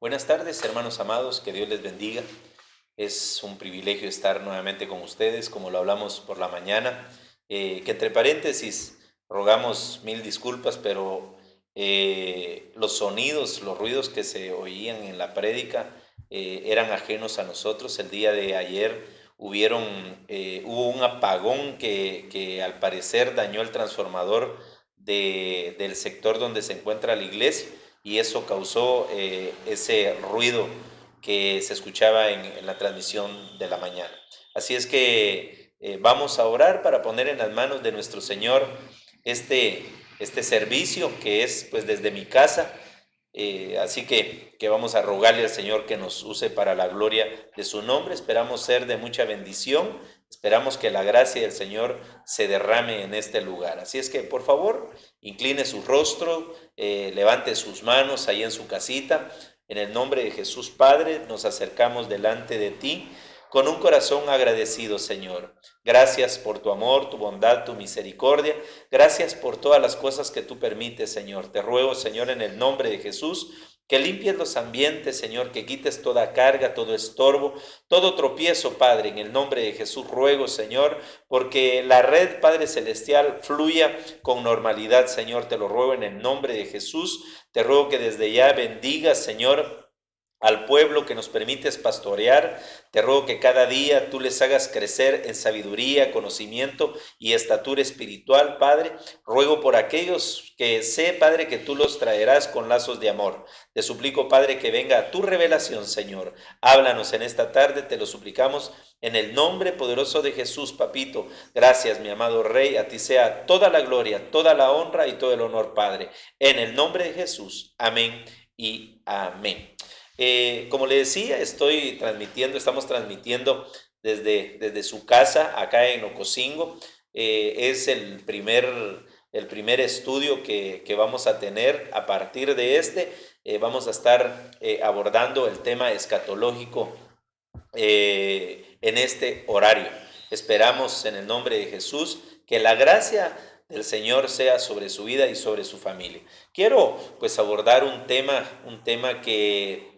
Buenas tardes, hermanos amados, que Dios les bendiga. Es un privilegio estar nuevamente con ustedes, como lo hablamos por la mañana. Que entre paréntesis, rogamos mil disculpas, pero los sonidos, los ruidos que se oían en la prédica eran ajenos a nosotros. El día de ayer hubo un apagón que al parecer dañó el transformador del sector donde se encuentra la iglesia, y eso causó ese ruido que se escuchaba en la transmisión de la mañana. Así es que vamos a orar para poner en las manos de nuestro Señor este, este servicio que es pues desde mi casa. Así que vamos a rogarle al Señor que nos use para la gloria de su nombre. Esperamos ser de mucha bendición. Esperamos que la gracia del Señor se derrame en este lugar. Así es que, por favor, incline su rostro, levante sus manos ahí en su casita. En el nombre de Jesús, Padre, nos acercamos delante de ti con un corazón agradecido, Señor. Gracias por tu amor, tu bondad, tu misericordia. Gracias por todas las cosas que tú permites, Señor. Te ruego, Señor, en el nombre de Jesús, que limpies los ambientes, Señor, que quites toda carga, todo estorbo, todo tropiezo, Padre. En el nombre de Jesús ruego, Señor, porque la red, Padre Celestial, fluya con normalidad, Señor. Te lo ruego en el nombre de Jesús. Te ruego que desde ya bendigas, Señor, al pueblo que nos permites pastorear. Te ruego que cada día tú les hagas crecer en sabiduría, conocimiento y estatura espiritual, Padre. Ruego por aquellos que sé, Padre, que tú los traerás con lazos de amor. Te suplico, Padre, que venga tu revelación, Señor. Háblanos en esta tarde, te lo suplicamos en el nombre poderoso de Jesús, Papito. Gracias, mi amado Rey. A ti sea toda la gloria, toda la honra y todo el honor, Padre. En el nombre de Jesús. Amén y amén. Como le decía, estamos transmitiendo desde su casa acá en Ocosingo. Es el primer estudio que vamos a tener. A partir de vamos a estar abordando el tema escatológico en este horario. Esperamos en el nombre de Jesús que la gracia del Señor sea sobre su vida y sobre su familia. Quiero pues abordar un tema que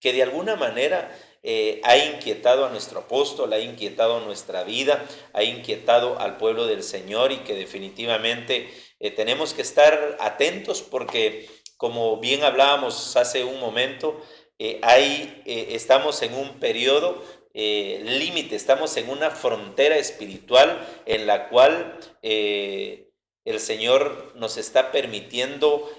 de alguna manera ha inquietado a nuestro apóstol, ha inquietado nuestra vida, ha inquietado al pueblo del Señor, y que definitivamente tenemos que estar atentos porque, como bien hablábamos hace un momento, estamos en un periodo límite, estamos en una frontera espiritual en la cual el Señor nos está permitiendo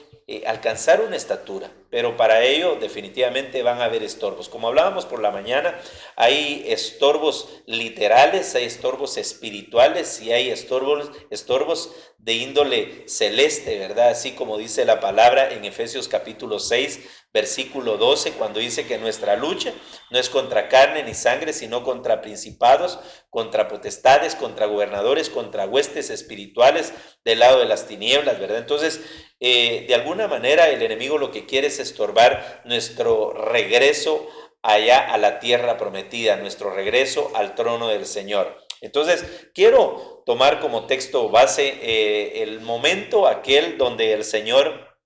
alcanzar una estatura, pero para ello definitivamente van a haber estorbos. Como hablábamos por la mañana, hay estorbos literales, hay estorbos espirituales y hay estorbos de índole celeste, ¿verdad? Así como dice la palabra en Efesios capítulo 6, versículo 12, cuando dice que nuestra lucha no es contra carne ni sangre, sino contra principados, contra potestades, contra gobernadores, contra huestes espirituales del lado de las tinieblas, ¿verdad? Entonces, de alguna manera el enemigo lo que quiere es estorbar nuestro regreso allá a la tierra prometida, nuestro regreso al trono del Señor. Entonces, quiero tomar como texto base el momento aquel donde el Señor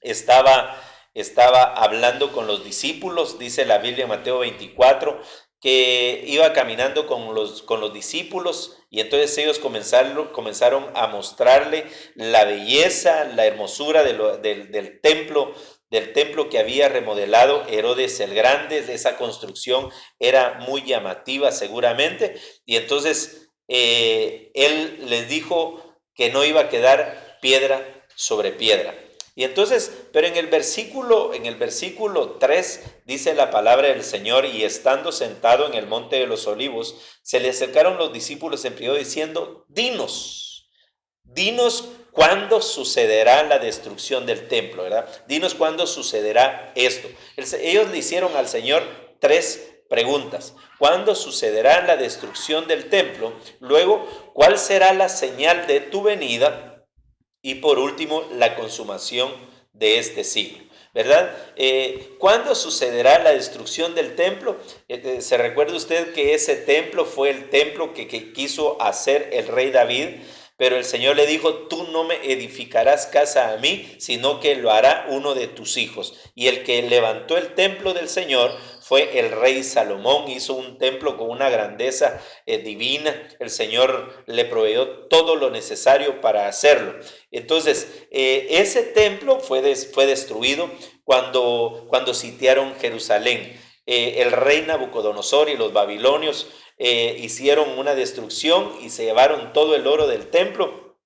estaba hablando con los discípulos. Dice la Biblia en Mateo 24 que iba caminando con los discípulos, y entonces ellos comenzaron a mostrarle la belleza, la hermosura del templo que había remodelado Herodes el Grande. Esa construcción era muy llamativa seguramente, y entonces él les dijo que no iba a quedar piedra sobre piedra. Y entonces, pero en el versículo 3 dice la palabra del Señor: y estando sentado en el monte de los olivos, se le acercaron los discípulos en privado diciendo: dinos cuándo sucederá la destrucción del templo, ¿verdad? Dinos cuándo sucederá esto. Ellos le hicieron al Señor 3 preguntas: ¿cuándo sucederá la destrucción del templo? Luego, ¿cuál será la señal de tu venida? Y por último, la consumación de este siglo, ¿verdad? ¿Cuándo sucederá la destrucción del templo? ¿Se recuerda usted que ese templo fue el templo que quiso hacer el rey David Pero el Señor le dijo, tú no me edificarás casa a mí, sino que lo hará uno de tus hijos. Y el que levantó el templo del Señor fue el rey Salomón. Hizo un templo con una grandeza divina. El Señor le proveyó todo lo necesario para hacerlo. Entonces, ese templo fue destruido cuando sitiaron Jerusalén. El rey Nabucodonosor y los babilonios hicieron una destrucción y se llevaron todo el oro del templo.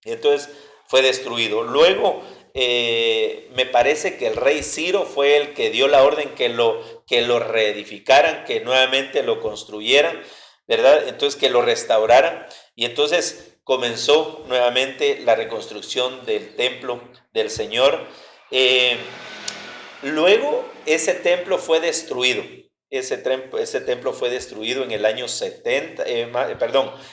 Entonces fue destruido. Luego me parece que el rey Ciro fue el que dio la orden que lo reedificaran, que nuevamente lo construyeran, ¿verdad? Entonces que lo restauraran. Y entonces comenzó nuevamente la reconstrucción del templo del Señor. Luego ese templo fue destruido. Ese templo fue destruido en el año 70,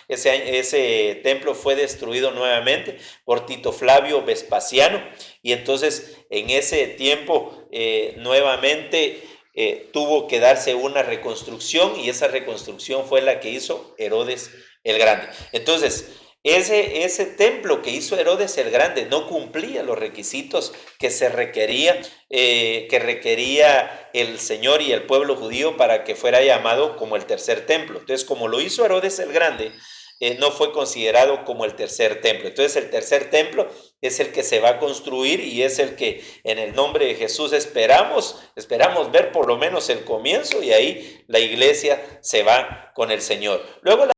ese templo fue destruido nuevamente por Tito Flavio Vespasiano, y entonces en ese tiempo nuevamente tuvo que darse una reconstrucción, y esa reconstrucción fue la que hizo Herodes el Grande. Entonces, ese templo que hizo Herodes el Grande no cumplía los requisitos que requería el Señor y el pueblo judío para que fuera llamado como el tercer templo. Entonces, como lo hizo Herodes el Grande, no fue considerado como el tercer templo. Entonces, el tercer templo es el que se va a construir, y es el que en el nombre de Jesús esperamos ver por lo menos el comienzo, y ahí la iglesia se va con el Señor. Luego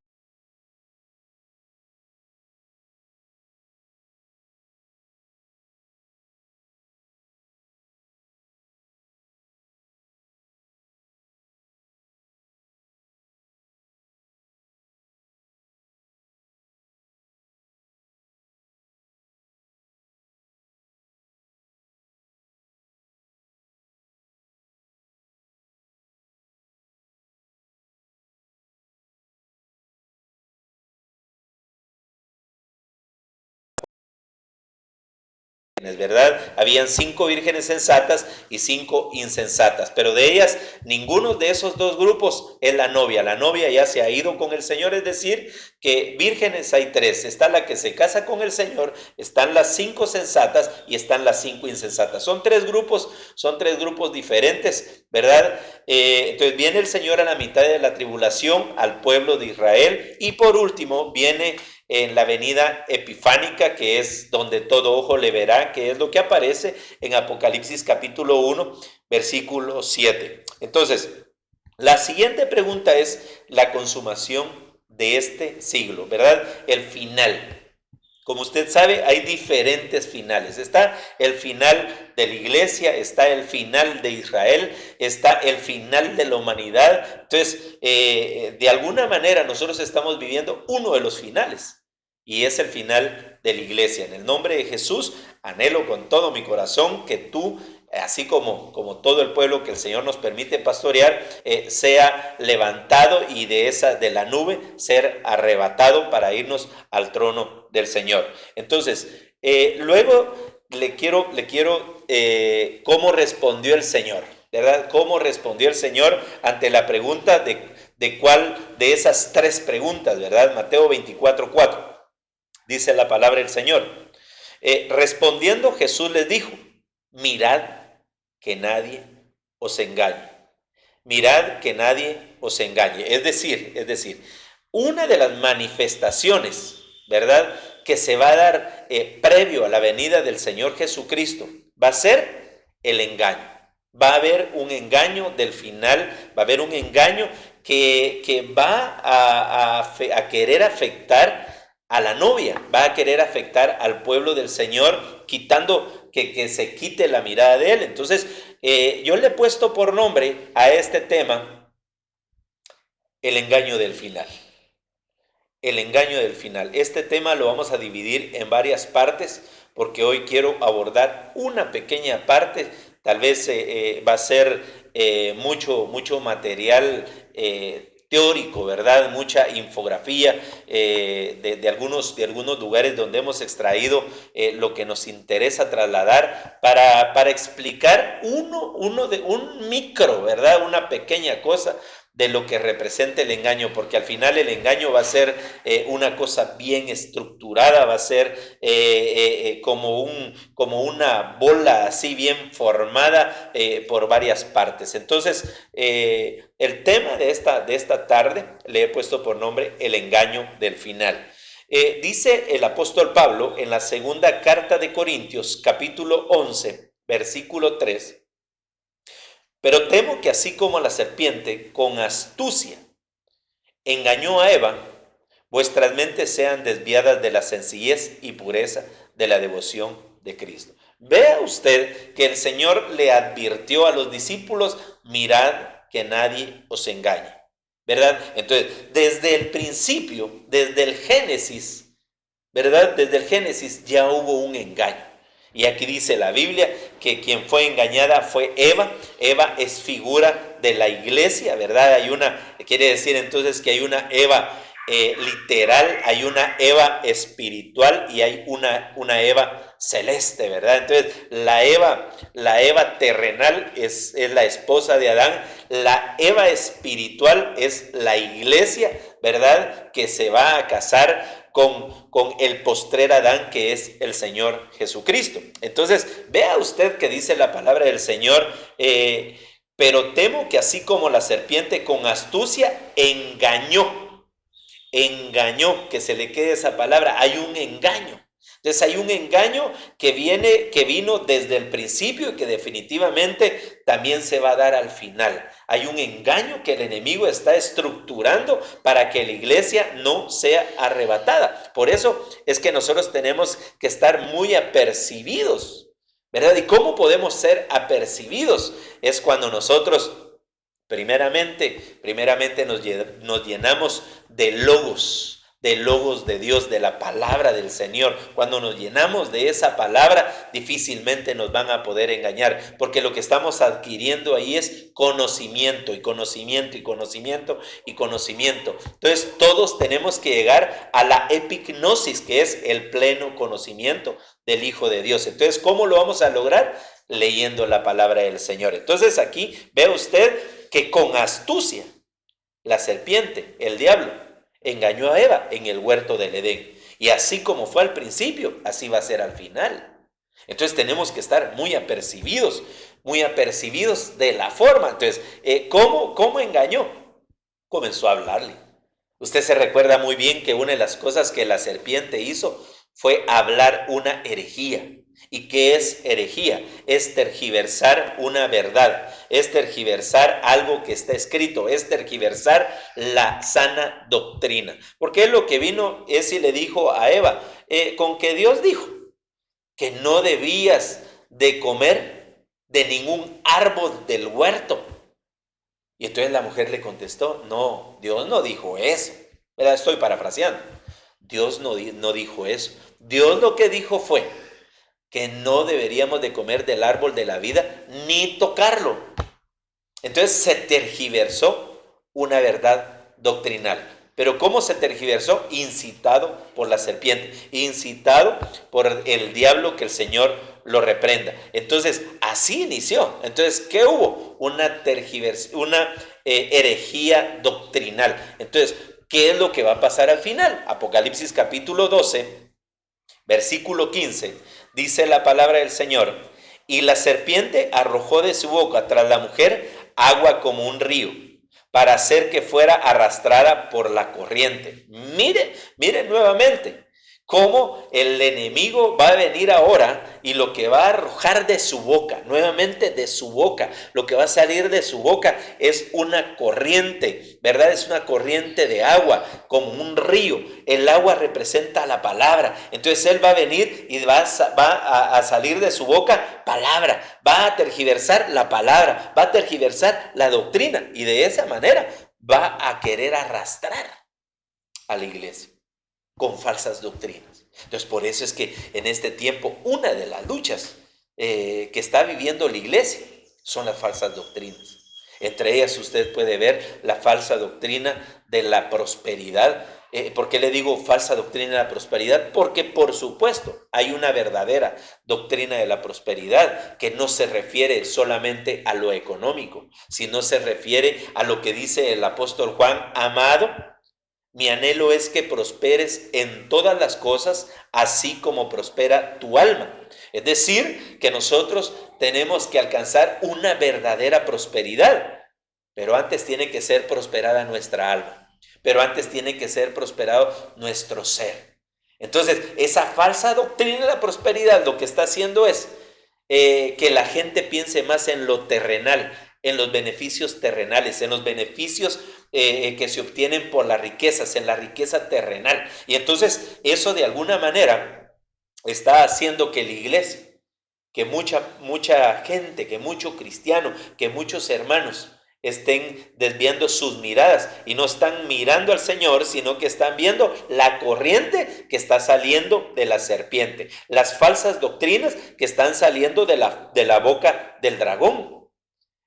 ¿verdad? Habían 5 vírgenes sensatas y 5 insensatas, pero de ellas ninguno de esos dos grupos es la novia. La novia ya se ha ido con el Señor, es decir, que vírgenes hay 3. Está la que se casa con el Señor, están las 5 sensatas y están las 5 insensatas. Son tres grupos diferentes, ¿verdad? Entonces viene el Señor a la mitad de la tribulación al pueblo de Israel, y por último viene en la venida epifánica, que es donde todo ojo le verá, que es lo que aparece en Apocalipsis capítulo 1, versículo 7. Entonces, la siguiente pregunta es la consumación de este siglo, ¿verdad? El final. Como usted sabe, hay diferentes finales. Está el final de la iglesia, está el final de Israel, está el final de la humanidad. Entonces, de alguna manera nosotros estamos viviendo uno de los finales, y es el final de la iglesia. En el nombre de Jesús, anhelo con todo mi corazón que tú, así como todo el pueblo que el Señor nos permite pastorear, sea levantado, y de la nube ser arrebatado para irnos al trono del Señor. Entonces, luego le quiero cómo respondió el Señor, ¿verdad? Cómo respondió el Señor ante la pregunta de cuál de esas 3 preguntas, ¿verdad? Mateo 24:4. Dice la palabra del Señor. Respondiendo Jesús les dijo: mirad que nadie os engañe. Mirad que nadie os engañe. Es decir, una de las manifestaciones, ¿verdad?, que se va a dar previo a la venida del Señor Jesucristo, va a ser el engaño. Va a haber un engaño del final, va a haber un engaño que va a querer afectar a la novia, va a querer afectar al pueblo del Señor, quitando que se quite la mirada de él. Entonces, yo le he puesto por nombre a este tema el engaño del final. El engaño del final. Este tema lo vamos a dividir en varias partes, porque hoy quiero abordar una pequeña parte. Tal vez va a ser mucho material teórico, ¿verdad? Mucha infografía de algunos lugares donde hemos extraído lo que nos interesa trasladar para explicar un micro, ¿verdad? Una pequeña cosa de lo que representa el engaño, porque al final el engaño va a ser una cosa bien estructurada, va a ser como una bola así bien formada por varias partes. Entonces, el tema de esta tarde le he puesto por nombre el engaño del final. Dice el apóstol Pablo en la segunda carta de Corintios, capítulo 11, versículo 3, pero temo que así como la serpiente con astucia engañó a Eva, vuestras mentes sean desviadas de la sencillez y pureza de la devoción de Cristo. Vea usted que el Señor le advirtió a los discípulos, mirad que nadie os engañe, ¿verdad? Entonces, desde el principio, desde el Génesis, ¿verdad? Desde el Génesis ya hubo un engaño. Y aquí dice la Biblia que quien fue engañada fue Eva. Eva es figura de la iglesia, ¿verdad? Quiere decir entonces que hay una Eva literal, hay una Eva espiritual y hay una Eva celeste, ¿verdad? Entonces la Eva terrenal es la esposa de Adán, la Eva espiritual es la iglesia, ¿verdad? Que se va a casar con el postrer Adán, que es el Señor Jesucristo. Entonces, vea usted que dice la palabra del Señor, pero temo que así como la serpiente con astucia engañó, que se le quede esa palabra, hay un engaño. Entonces hay un engaño que vino desde el principio y que definitivamente también se va a dar al final. Hay un engaño que el enemigo está estructurando para que la iglesia no sea arrebatada. Por eso es que nosotros tenemos que estar muy apercibidos, ¿verdad? ¿Y cómo podemos ser apercibidos? Es cuando nosotros primeramente nos llenamos de logos de Dios, de la palabra del Señor. Cuando nos llenamos de esa palabra, difícilmente nos van a poder engañar, porque lo que estamos adquiriendo ahí es conocimiento y conocimiento y conocimiento y conocimiento. Entonces todos tenemos que llegar a la epignosis, que es el pleno conocimiento del Hijo de Dios. Entonces, ¿cómo lo vamos a lograr? Leyendo la palabra del Señor. Entonces aquí ve usted que con astucia la serpiente, el diablo, engañó a Eva en el huerto del Edén. Y así como fue al principio, así va a ser al final. Entonces tenemos que estar muy apercibidos de la forma. Entonces, ¿cómo engañó? Comenzó a hablarle. Usted se recuerda muy bien que una de las cosas que la serpiente hizo fue hablar una herejía. ¿Y qué es herejía? Es tergiversar una verdad, es tergiversar algo que está escrito, es tergiversar la sana doctrina. Porque él lo que vino es y le dijo a Eva, con que Dios dijo que no debías de comer de ningún árbol del huerto. Y entonces la mujer le contestó, no, Dios no dijo eso. ¿Verdad? Estoy parafraseando. Dios no dijo eso. Dios lo que dijo fue que no deberíamos de comer del árbol de la vida ni tocarlo. Entonces se tergiversó una verdad doctrinal. Pero ¿cómo se tergiversó? Incitado por la serpiente, incitado por el diablo, que el Señor lo reprenda. Entonces así inició. Entonces, ¿qué hubo? Una herejía doctrinal. Entonces, ¿qué es lo que va a pasar al final? Apocalipsis capítulo 12, versículo 15, dice la palabra del Señor, y la serpiente arrojó de su boca tras la mujer agua como un río, para hacer que fuera arrastrada por la corriente. Mire nuevamente cómo el enemigo va a venir ahora y lo que va a arrojar de su boca, nuevamente de su boca, lo que va a salir de su boca es una corriente, ¿verdad? Es una corriente de agua, como un río. El agua representa la palabra. Entonces él va a venir y va a salir de su boca palabra, va a tergiversar la palabra, va a tergiversar la doctrina, y de esa manera va a querer arrastrar a la iglesia con falsas doctrinas. Entonces, por eso es que en este tiempo una de las luchas que está viviendo la iglesia son las falsas doctrinas. Entre ellas usted puede ver la falsa doctrina de la prosperidad. ¿Por qué le digo falsa doctrina de la prosperidad? Porque por supuesto hay una verdadera doctrina de la prosperidad que no se refiere solamente a lo económico, sino se refiere a lo que dice el apóstol Juan: amado, mi anhelo es que prosperes en todas las cosas, así como prospera tu alma. Es decir, que nosotros tenemos que alcanzar una verdadera prosperidad, pero antes tiene que ser prosperada nuestra alma, pero antes tiene que ser prosperado nuestro ser. Entonces, esa falsa doctrina de la prosperidad lo que está haciendo es que la gente piense más en lo terrenal, en los beneficios terrenales, en los beneficios que se obtienen por las riquezas, en la riqueza terrenal. Y entonces eso de alguna manera está haciendo que la iglesia, que mucha gente, que mucho cristiano, que muchos hermanos estén desviando sus miradas y no están mirando al Señor, sino que están viendo la corriente que está saliendo de la serpiente, las falsas doctrinas que están saliendo de la boca del dragón.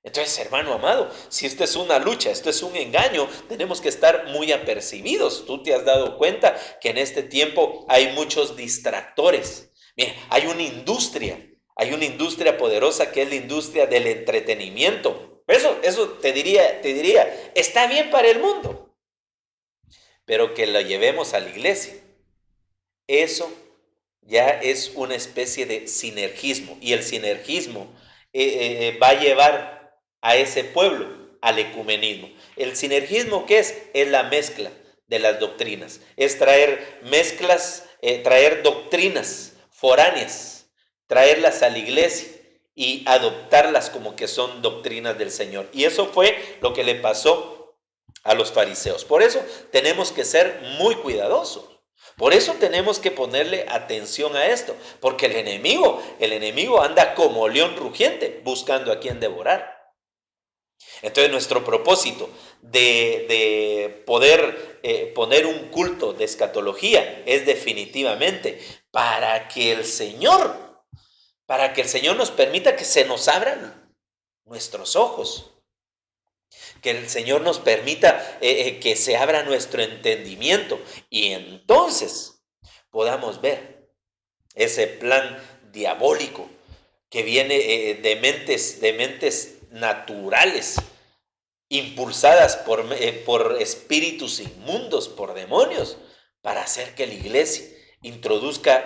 Entonces, hermano amado, si esto es una lucha, esto es un engaño, tenemos que estar muy apercibidos. Tú te has dado cuenta que en este tiempo hay muchos distractores. Mira, hay una industria poderosa que es la industria del entretenimiento. Eso te diría, está bien para el mundo, pero que lo llevemos a la iglesia. Eso ya es una especie de sinergismo, y el sinergismo va a llevar a ese pueblo al ecumenismo. ¿El sinergismo qué es? Es la mezcla de las doctrinas, es traer mezclas, traer doctrinas foráneas, traerlas a la iglesia y adoptarlas como que son doctrinas del Señor. Y eso fue lo que le pasó a los fariseos. Por eso tenemos que ser muy cuidadosos. Por eso tenemos que ponerle atención a esto, porque el enemigo anda como león rugiente buscando a quien devorar. Entonces nuestro propósito de poder poner un culto de escatología es definitivamente para que el Señor nos permita que se nos abran nuestros ojos, que el Señor nos permita que se abra nuestro entendimiento y entonces podamos ver ese plan diabólico que viene de mentes naturales, impulsadas por espíritus inmundos, por demonios, para hacer que la iglesia introduzca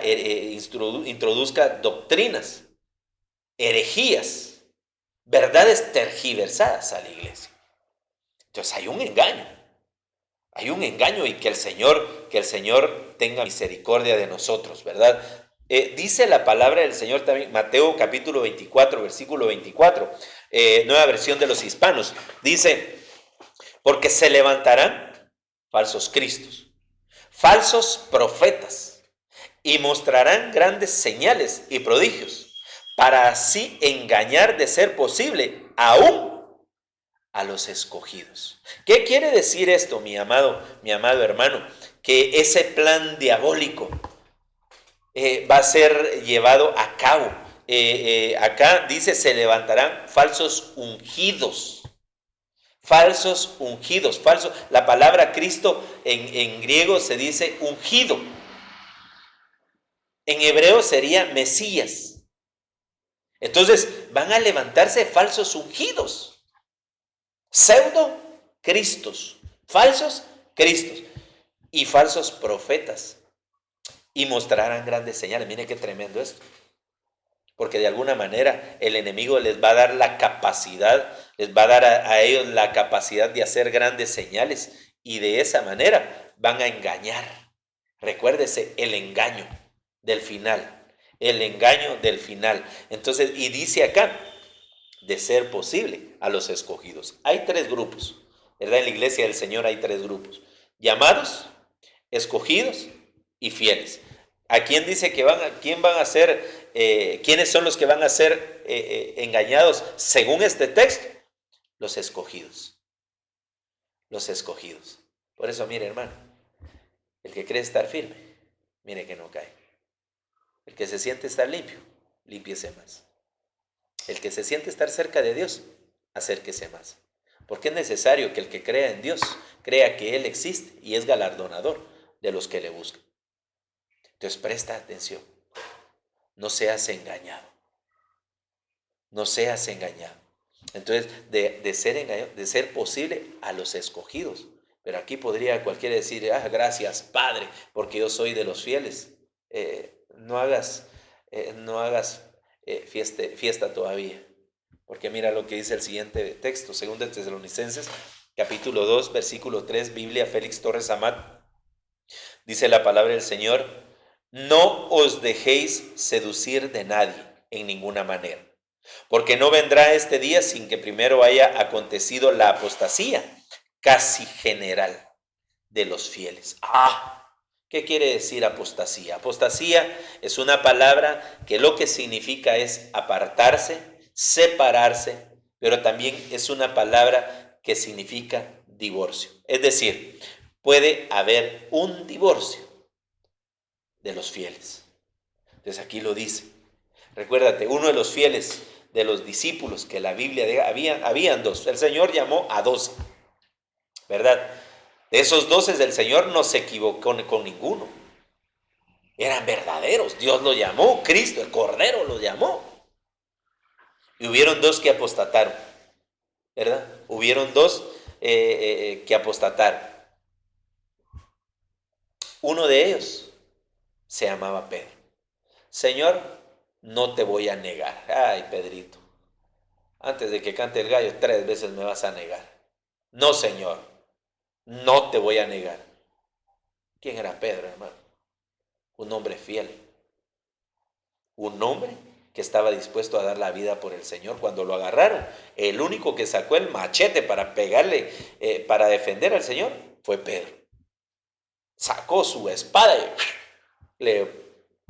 doctrinas, herejías, verdades tergiversadas a la iglesia. Entonces hay un engaño, y que el Señor tenga misericordia de nosotros, ¿verdad? Dice la palabra del Señor también, Mateo capítulo 24, versículo 24, nueva versión de los hispanos, dice: porque se levantarán falsos cristos, falsos profetas, y mostrarán grandes señales y prodigios, para así engañar, de ser posible, aún a los escogidos. ¿Qué quiere decir esto, mi amado hermano? Que ese plan diabólico va a ser llevado a cabo. Acá dice: se levantarán falsos ungidos. Falsos ungidos. La palabra Cristo en griego se dice ungido. En hebreo sería Mesías. Entonces van a levantarse falsos ungidos. Pseudo cristos, falsos cristos y falsos profetas, y mostrarán grandes señales. Miren qué tremendo esto, porque de alguna manera el enemigo les va a dar la capacidad, les va a dar a ellos la capacidad de hacer grandes señales, y de esa manera van a engañar. Recuérdese el engaño del final, Entonces, y dice acá: de ser posible, a los escogidos. Hay tres grupos, ¿verdad? En la iglesia del Señor hay tres grupos: llamados, escogidos y fieles. ¿A quién dice que quién van a ser, quiénes son los que van a ser engañados según este texto? Los escogidos. Los escogidos. Por eso, mire, hermano, el que cree estar firme, mire que no cae. El que se siente estar limpio, límpiese más. El que se siente estar cerca de Dios, acérquese más. Porque es necesario que el que crea en Dios crea que Él existe y es galardonador de los que le buscan. Entonces presta atención, no seas engañado, no seas engañado. Entonces, de ser engañado, de ser posible a los escogidos. Pero aquí podría cualquiera decir, gracias Padre, porque yo soy de los fieles. No hagas fiesta todavía. Porque mira lo que dice el siguiente texto, 2 de Tesalonicenses, capítulo 2, versículo 3, Biblia Félix Torres Amat. Dice la palabra del Señor: no os dejéis seducir de nadie en ninguna manera, porque no vendrá este día sin que primero haya acontecido la apostasía casi general de los fieles. ¿Qué quiere decir apostasía? Apostasía es una palabra que lo que significa es apartarse, separarse, pero también es una palabra que significa divorcio. Es decir, puede haber un divorcio de los fieles. Entonces aquí lo dice. Recuérdate, uno de los fieles de los discípulos que la Biblia diga, habían dos. El Señor llamó a 12, ¿verdad? De esos 12 el Señor no se equivocó con ninguno. Eran verdaderos. Dios lo llamó, Cristo, el Cordero, lo llamó. Y hubieron dos que apostataron, ¿verdad? Hubieron dos que apostataron. Uno de ellos se llamaba Pedro. Señor, no te voy a negar. Ay, Pedrito, antes de que cante el gallo 3 veces me vas a negar. No, Señor, no te voy a negar. ¿Quién era Pedro, hermano? Un hombre fiel. Un hombre que estaba dispuesto a dar la vida por el Señor. Cuando lo agarraron, el único que sacó el machete para pegarle, para defender al Señor, fue Pedro. Sacó su espada y le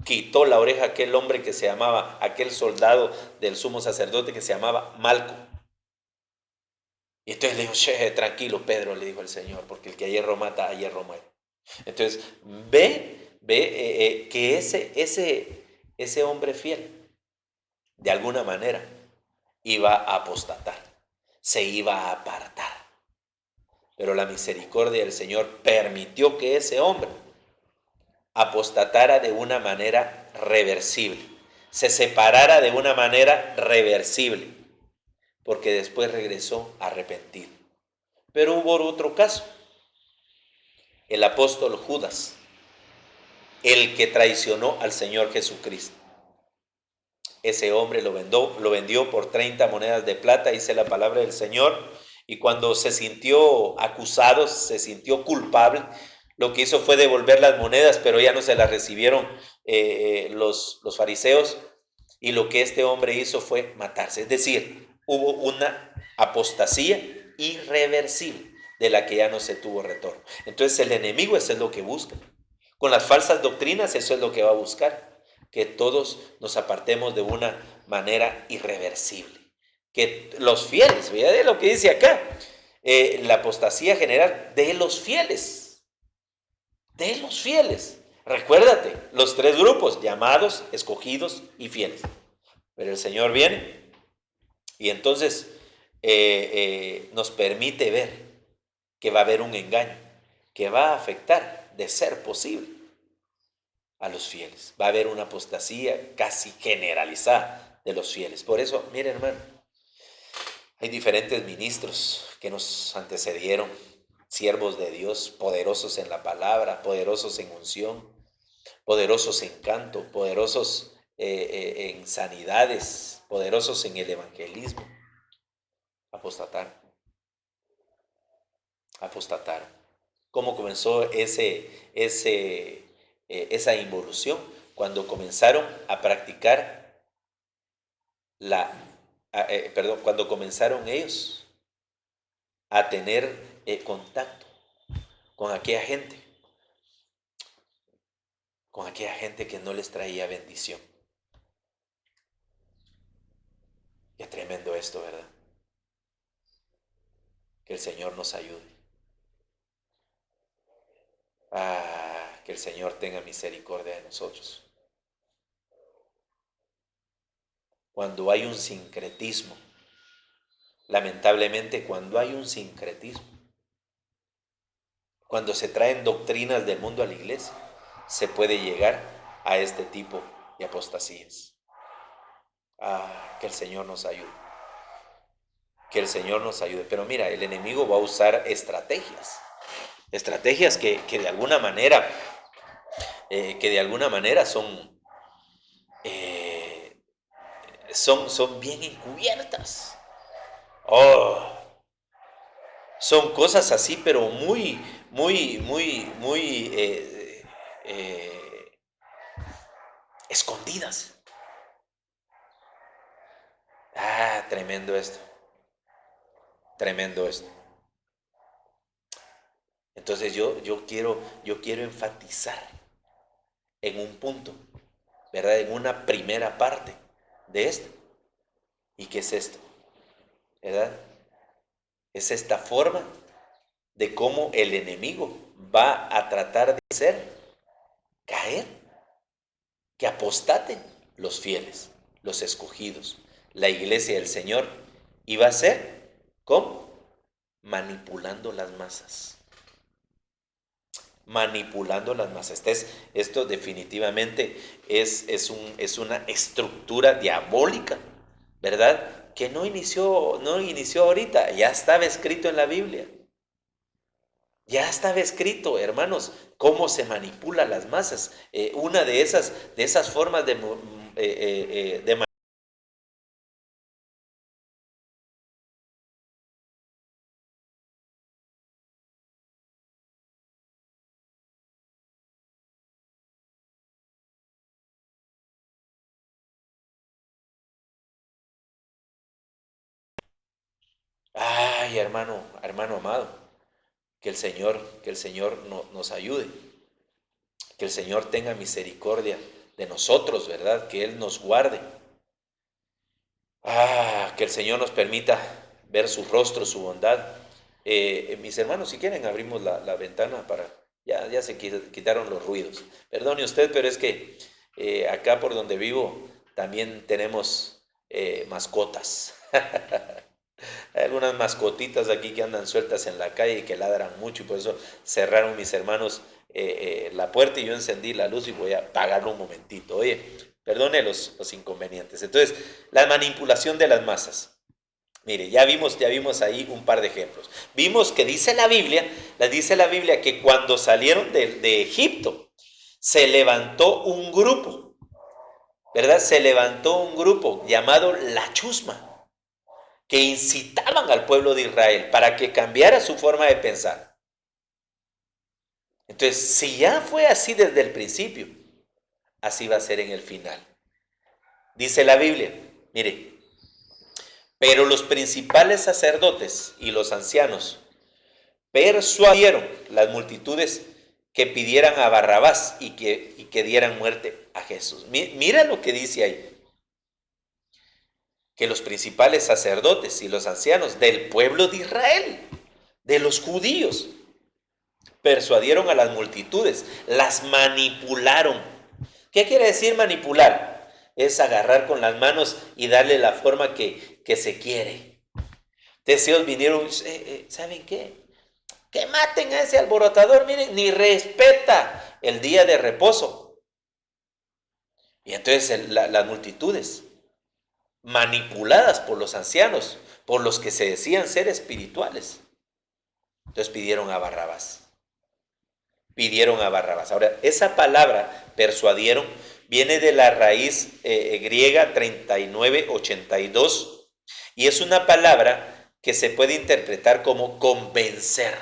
quitó la oreja a aquel hombre que se llamaba, aquel soldado del sumo sacerdote que se llamaba Malco. Y entonces le dijo, tranquilo Pedro, le dijo el Señor, porque el que a hierro mata, a hierro muere. Entonces ve que ese hombre fiel, de alguna manera, iba a apostatar, se iba a apartar. Pero la misericordia del Señor permitió que ese hombre apostatara de una manera reversible, se separara de una manera reversible, porque después regresó arrepentido. Pero hubo otro caso, el apóstol Judas, el que traicionó al Señor Jesucristo. Ese hombre lo vendió por 30 monedas de plata, dice la palabra del Señor, y cuando se sintió acusado, se sintió culpable, lo que hizo fue devolver las monedas, pero ya no se las recibieron los fariseos, y lo que este hombre hizo fue matarse. Es decir, hubo una apostasía irreversible de la que ya no se tuvo retorno. Entonces el enemigo eso es lo que busca. Con las falsas doctrinas eso es lo que va a buscar. Que todos nos apartemos de una manera irreversible. Que los fieles, fíjate lo que dice acá, la apostasía general de los fieles. De los fieles. Recuérdate, los 3 grupos, llamados, escogidos y fieles. Pero el Señor viene y entonces nos permite ver que va a haber un engaño, que va a afectar, de ser posible, a los fieles. Va a haber una apostasía casi generalizada de los fieles. Por eso, mire hermano, hay diferentes ministros que nos antecedieron, siervos de Dios, poderosos en la palabra, poderosos en unción, poderosos en canto, poderosos en sanidades, poderosos en el evangelismo. Apostataron. ¿Cómo comenzó esa involución? Cuando comenzaron a practicar cuando comenzaron ellos a tener contacto con aquella gente que no les traía bendición. Qué tremendo esto, ¿verdad? Que el Señor nos ayude. Que el Señor tenga misericordia de nosotros. Cuando hay un sincretismo, lamentablemente, cuando hay un sincretismo, cuando se traen doctrinas del mundo a la iglesia, se puede llegar a este tipo de apostasías. Que el Señor nos ayude. Que el Señor nos ayude. Pero mira, el enemigo va a usar estrategias. Estrategias que de alguna manera, eh, son bien encubiertas. Son cosas así, pero muy, muy, muy, muy escondidas. Tremendo esto. Tremendo esto. Entonces yo quiero enfatizar en un punto, ¿verdad? En una primera parte de esto. ¿Y qué es esto? ¿Verdad? Es esta forma de cómo el enemigo va a tratar de hacer caer, que apostaten los fieles, los escogidos, la iglesia del Señor. Y va a ser, ¿cómo? Manipulando las masas. Manipulando las masas. Esto definitivamente es una estructura diabólica, ¿verdad? Que no inició ahorita, ya estaba escrito en la Biblia. Ya estaba escrito, hermanos, cómo se manipula las masas. Una de esas formas de Ay, hermano amado, que el Señor nos ayude, que el Señor tenga misericordia de nosotros, ¿verdad? Que Él nos guarde. Que el Señor nos permita ver su rostro, su bondad. Mis hermanos, si quieren, abrimos la ventana para... Ya se quitaron los ruidos. Perdone usted, pero es que acá por donde vivo también tenemos mascotas. Hay algunas mascotitas aquí que andan sueltas en la calle y que ladran mucho, y por eso cerraron mis hermanos la puerta, y yo encendí la luz y voy a apagarlo un momentito. Oye, perdone los inconvenientes. Entonces, la manipulación de las masas. Mire, ya vimos ahí un par de ejemplos. Vimos que dice la Biblia que cuando salieron de Egipto, se levantó un grupo, ¿verdad? Se levantó un grupo llamado la Chusma, que incitaban al pueblo de Israel para que cambiara su forma de pensar. Entonces, si ya fue así desde el principio, así va a ser en el final. Dice la Biblia, mire, pero los principales sacerdotes y los ancianos persuadieron las multitudes que pidieran a Barrabás y que dieran muerte a Jesús. Mira lo que dice ahí. Que los principales sacerdotes y los ancianos del pueblo de Israel, de los judíos, persuadieron a las multitudes, las manipularon. ¿Qué quiere decir manipular? Es agarrar con las manos y darle la forma que se quiere. Entonces ellos vinieron, ¿saben qué? Que maten a ese alborotador, miren, ni respeta el día de reposo. Y entonces las multitudes, manipuladas por los ancianos, por los que se decían ser espirituales, entonces pidieron a Barrabás. Ahora, esa palabra, persuadieron, viene de la raíz griega 3982, y es una palabra que se puede interpretar como convencer.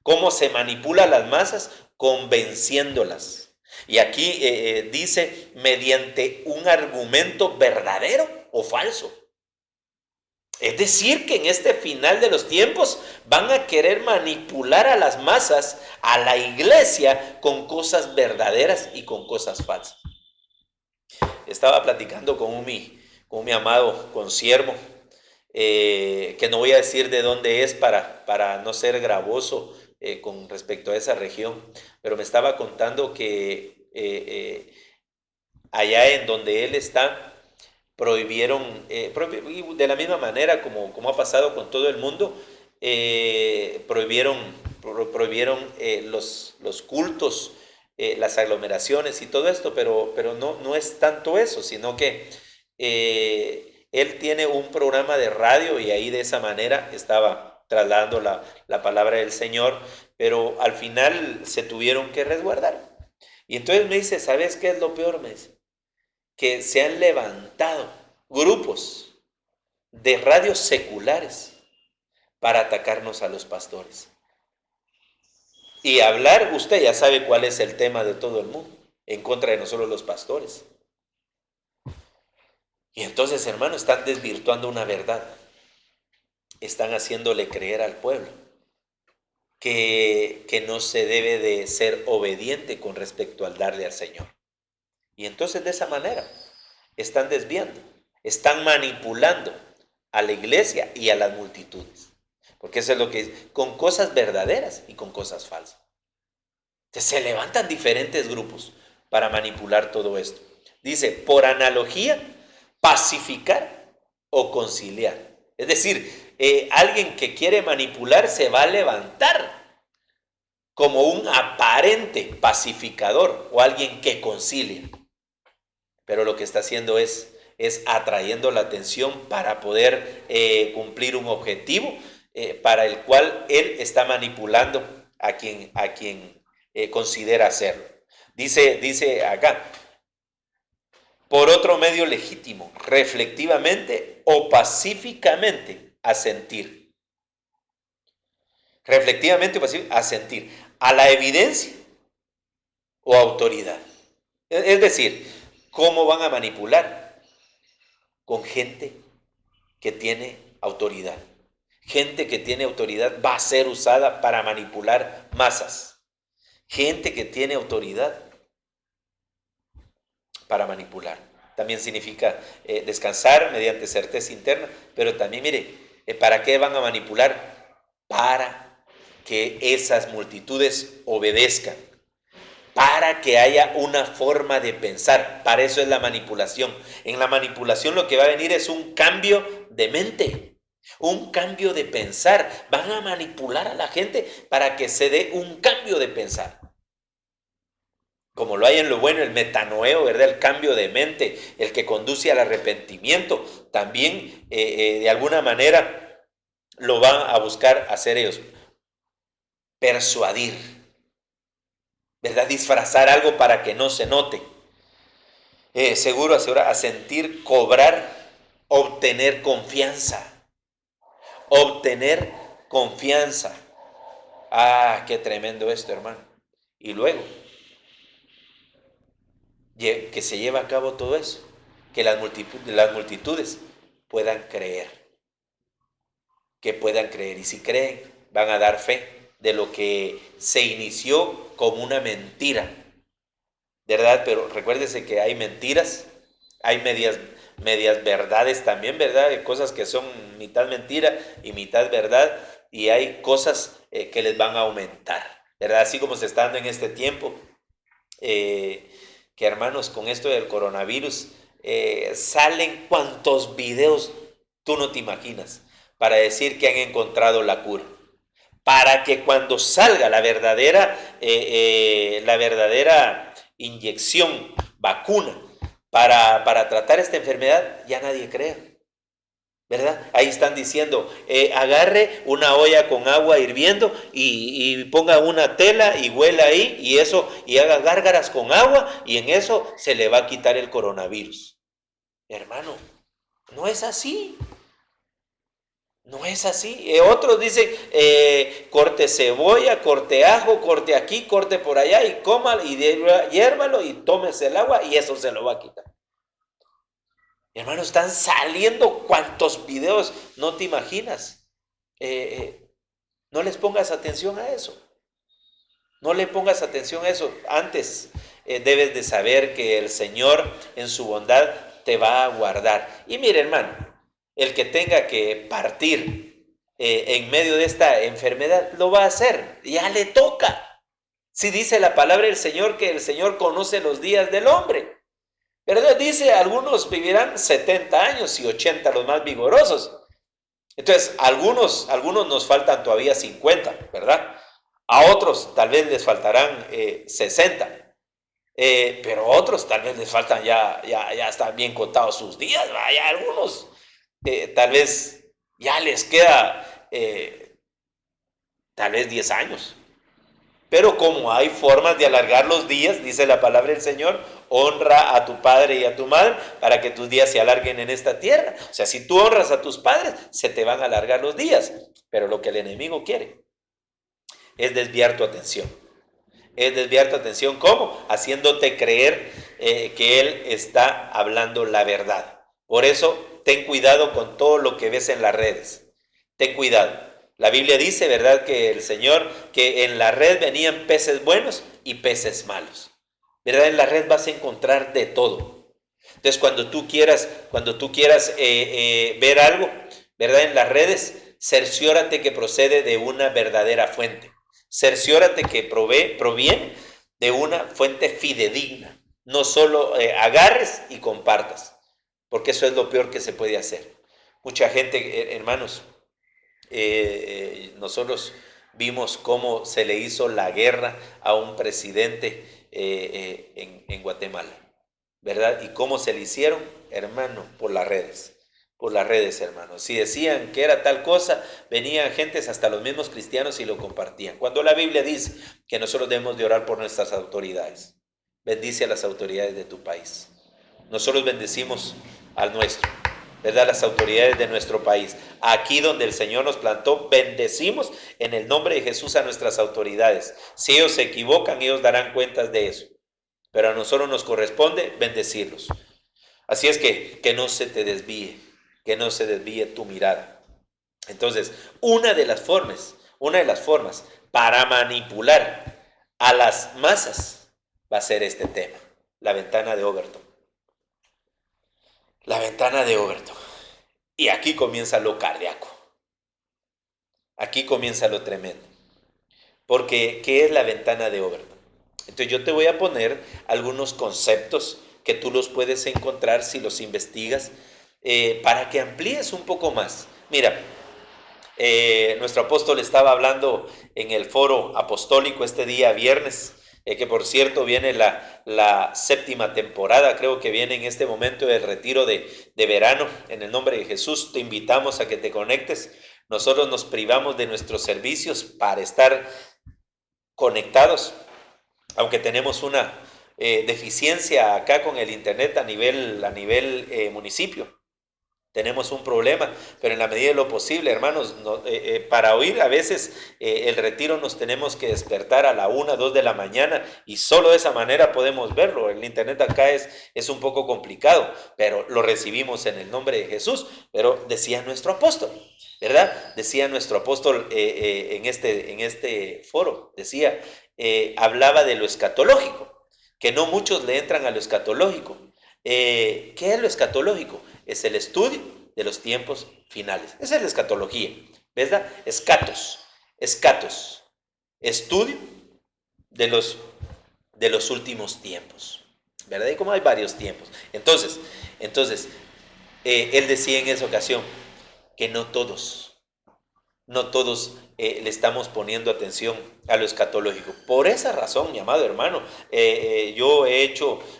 ¿Cómo se manipula a las masas? Convenciéndolas. Y aquí dice, mediante un argumento verdadero o falso. Es decir, que en este final de los tiempos van a querer manipular a las masas, a la iglesia, con cosas verdaderas y con cosas falsas. Estaba platicando con mi amado consiervo, que no voy a decir de dónde es para no ser gravoso con respecto a esa región, pero me estaba contando que allá en donde él está, y de la misma manera como ha pasado con todo el mundo, prohibieron los cultos, las aglomeraciones y todo esto, pero no es tanto eso, sino que él tiene un programa de radio y ahí de esa manera estaba trasladando la palabra del Señor, pero al final se tuvieron que resguardar. Y entonces me dice, ¿sabes qué es lo peor? Me dice, que se han levantado grupos de radios seculares para atacarnos a los pastores. Y hablar, usted ya sabe cuál es el tema de todo el mundo, en contra de nosotros los pastores. Y entonces, hermano, están desvirtuando una verdad. Están haciéndole creer al pueblo que no se debe de ser obediente con respecto al darle al Señor. Y entonces de esa manera están desviando, están manipulando a la iglesia y a las multitudes. Porque eso es lo que es, con cosas verdaderas y con cosas falsas. Entonces, se levantan diferentes grupos para manipular todo esto. Dice, por analogía, pacificar o conciliar. Es decir, alguien que quiere manipular se va a levantar como un aparente pacificador o alguien que concilia. Pero lo que está haciendo es atrayendo la atención para poder cumplir un objetivo para el cual él está manipulando a quien considera hacerlo. Dice acá, por otro medio legítimo, reflectivamente o pacíficamente asentir. Reflectivamente o pacíficamente asentir a la evidencia o autoridad. Es decir, ¿cómo van a manipular? Con gente que tiene autoridad. Gente que tiene autoridad va a ser usada para manipular masas. Gente que tiene autoridad para manipular. También significa descansar mediante certeza interna, pero también, mire, ¿para qué van a manipular? Para que esas multitudes obedezcan, para que haya una forma de pensar. Para eso es la manipulación. En la manipulación lo que va a venir es un cambio de mente, un cambio de pensar. Van a manipular a la gente para que se dé un cambio de pensar. Como lo hay en lo bueno, el metanoeo, ¿verdad? El cambio de mente, el que conduce al arrepentimiento, también de alguna manera lo van a buscar hacer ellos. Persuadir, ¿verdad? Disfrazar algo para que no se note. Seguro, asentir, cobrar, obtener confianza. Obtener confianza. Ah, qué tremendo esto, hermano. Y luego, que se lleve a cabo todo eso, que las multitudes puedan creer, y si creen van a dar fe de lo que se inició como una mentira, ¿verdad? Pero recuérdese que hay mentiras, hay medias verdades también, ¿verdad? Hay cosas que son mitad mentira y mitad verdad, y hay cosas que les van a aumentar, ¿verdad? Así como se está dando en este tiempo, que hermanos, con esto del coronavirus, salen cuantos videos tú no te imaginas para decir que han encontrado la cura. Para que cuando salga la verdadera inyección, vacuna, para tratar esta enfermedad, ya nadie crea, ¿verdad? Ahí están diciendo, agarre una olla con agua hirviendo y ponga una tela y huela ahí y haga gárgaras con agua y en eso se le va a quitar el coronavirus. Hermano, no es así. No es así. Otros dicen, corte cebolla, corte ajo, corte aquí, corte por allá y coma y hiérvalo y tómese el agua y eso se lo va a quitar. Hermanos, están saliendo cuantos videos no te imaginas. No les pongas atención a eso. No le pongas atención a eso. Antes debes de saber que el Señor en su bondad te va a guardar. Y mire, hermano, el que tenga que partir en medio de esta enfermedad, lo va a hacer. Ya le toca. Si dice la palabra del Señor que el Señor conoce los días del hombre. ¿verdad? Dice, algunos vivirán 70 años y 80 los más vigorosos. Entonces, algunos nos faltan todavía 50, ¿verdad? A otros tal vez les faltarán 60. Pero a otros tal vez les faltan ya están bien contados sus días, vaya, algunos tal vez ya les queda tal vez 10 años. Pero como hay formas de alargar los días, dice la palabra del Señor, honra a tu padre y a tu madre para que tus días se alarguen en esta tierra. O sea, si tú honras a tus padres, se te van a alargar los días. Pero lo que el enemigo quiere es desviar tu atención. Es desviar tu atención, ¿cómo? Haciéndote creer que Él está hablando la verdad. Por eso, ten cuidado con todo lo que ves en las redes. Ten cuidado. La Biblia dice, ¿verdad?, que el Señor, que en la red venían peces buenos y peces malos. ¿Verdad? En la red vas a encontrar de todo. Entonces, cuando tú quieras ver algo, ¿verdad?, en las redes, cerciórate que procede de una verdadera fuente. Cerciórate que proviene de una fuente fidedigna. No solo agarres y compartas, porque eso es lo peor que se puede hacer. Mucha gente, hermanos, nosotros vimos cómo se le hizo la guerra a un presidente en Guatemala, ¿verdad? Y cómo se le hicieron, hermano, por las redes, hermano. Si decían que era tal cosa, venían gentes, hasta los mismos cristianos, y lo compartían. Cuando la Biblia dice que nosotros debemos de orar por nuestras autoridades, bendice a las autoridades de tu país. Nosotros bendecimos al nuestro, ¿verdad? Las autoridades de nuestro país. Aquí donde el Señor nos plantó, bendecimos en el nombre de Jesús a nuestras autoridades. Si ellos se equivocan, ellos darán cuentas de eso. Pero a nosotros nos corresponde bendecirlos. Así es que no se te desvíe, que no se desvíe tu mirada. Entonces, una de las formas para manipular a las masas va a ser este tema, la ventana de Overton. La ventana de Overton. Y aquí comienza lo cardíaco. Aquí comienza lo tremendo. Porque, ¿qué es la ventana de Overton? Entonces yo te voy a poner algunos conceptos que tú los puedes encontrar si los investigas, para que amplíes un poco más. Mira, nuestro apóstol estaba hablando en el foro apostólico este día viernes, que por cierto viene la séptima temporada, creo que viene en este momento del retiro de verano. En el nombre de Jesús te invitamos a que te conectes. Nosotros nos privamos de nuestros servicios para estar conectados, aunque tenemos una deficiencia acá con el internet a nivel municipio. Tenemos un problema, pero en la medida de lo posible, hermanos, para oír a veces el retiro nos tenemos que despertar a la 1, 2 de la mañana, y solo de esa manera podemos verlo. El internet acá es un poco complicado, pero lo recibimos en el nombre de Jesús. Pero decía nuestro apóstol, ¿verdad? Decía nuestro apóstol en este foro, hablaba de lo escatológico, que no muchos le entran a lo escatológico. ¿Qué es lo escatológico? Es el estudio de los tiempos finales. Esa es la escatología, ¿verdad? Escatos, estudio de los últimos tiempos, ¿verdad? Y como hay varios tiempos. Entonces, él decía en esa ocasión que no todos le estamos poniendo atención a lo escatológico. Por esa razón, mi amado hermano,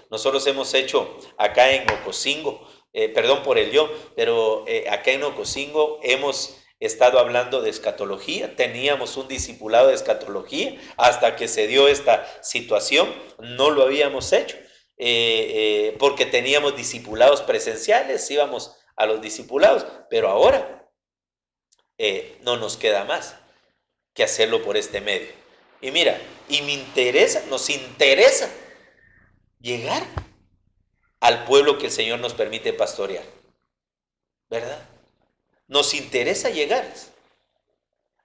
nosotros hemos hecho acá en Ocosingo, perdón por el pero acá en Ocosingo hemos estado hablando de escatología. Teníamos un discipulado de escatología hasta que se dio esta situación. No lo habíamos hecho porque teníamos discipulados presenciales, íbamos a los discipulados, pero ahora no nos queda más que hacerlo por este medio. Y mira, nos interesa llegar al pueblo que el Señor nos permite pastorear, ¿verdad? Nos interesa llegar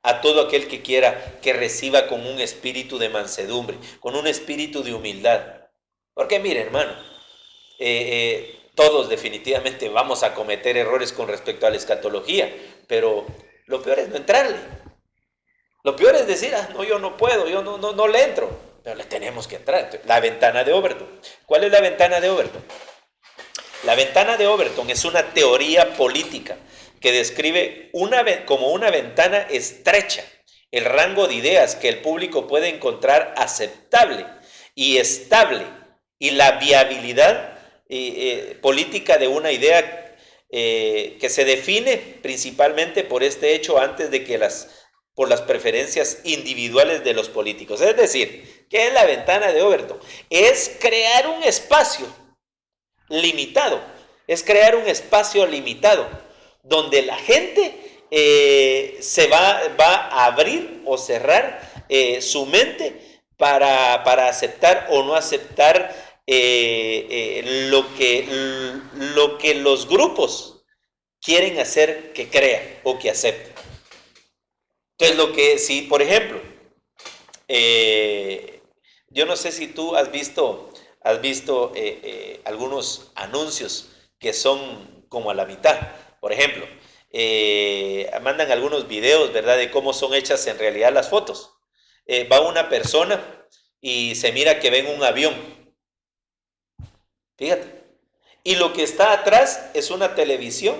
a todo aquel que quiera, que reciba con un espíritu de mansedumbre, con un espíritu de humildad. Porque mire, hermano, todos definitivamente vamos a cometer errores con respecto a la escatología, pero lo peor es no entrarle. Lo peor es decir, no, yo no puedo, yo no le entro. Pero le tenemos que entrar. La ventana de Overton. ¿Cuál es la ventana de Overton? La ventana de Overton es una teoría política que describe como una ventana estrecha el rango de ideas que el público puede encontrar aceptable y estable, y la viabilidad política de una idea que se define principalmente por este hecho antes de que por las preferencias individuales de los políticos. Es decir, ¿qué es la ventana de Overton? Es crear un espacio limitado, donde la gente se va a abrir o cerrar su mente para aceptar o no aceptar lo que los grupos quieren hacer que crea o que acepte. Entonces, si por ejemplo, yo no sé si tú has visto algunos anuncios que son como a la mitad. Por ejemplo, mandan algunos videos, ¿verdad?, de cómo son hechas en realidad las fotos. Va una persona y se mira que ven un avión. Fíjate. Y lo que está atrás es una televisión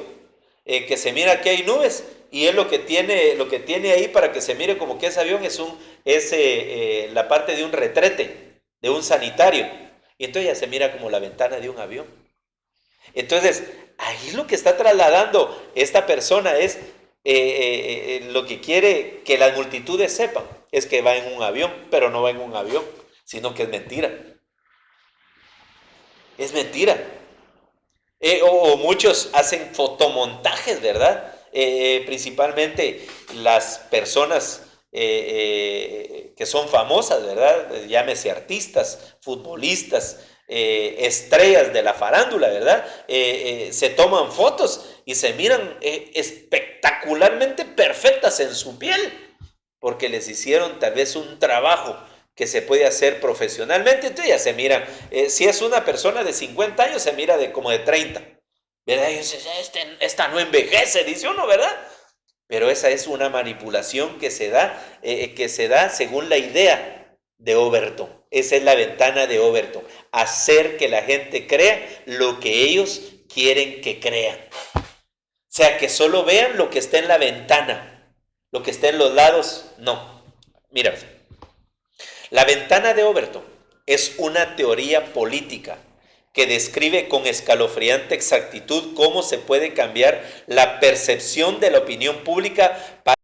que se mira que hay nubes, y es lo que tiene ahí para que se mire como que ese avión es la parte de un retrete, de un sanitario. Y entonces ya se mira como la ventana de un avión. Entonces, ahí lo que está trasladando esta persona es lo que quiere que las multitudes sepan, es que va en un avión, pero no va en un avión, sino que es mentira. Es mentira. O muchos hacen fotomontajes, ¿verdad? Principalmente las personas que son famosas, ¿verdad? Llámese artistas, futbolistas, estrellas de la farándula, ¿verdad? Se toman fotos y se miran espectacularmente perfectas en su piel, porque les hicieron tal vez un trabajo que se puede hacer profesionalmente. Entonces ya se miran, si es una persona de 50 años, se mira como de 30, ¿verdad? Y dice, esta no envejece, dice uno, ¿verdad? Pero esa es una manipulación que se da según la idea de Overton. Esa es la ventana de Overton, hacer que la gente crea lo que ellos quieren que crean. O sea, que solo vean lo que está en la ventana, lo que está en los lados, no. Mira, la ventana de Overton es una teoría política que describe con escalofriante exactitud cómo se puede cambiar la percepción de la opinión pública para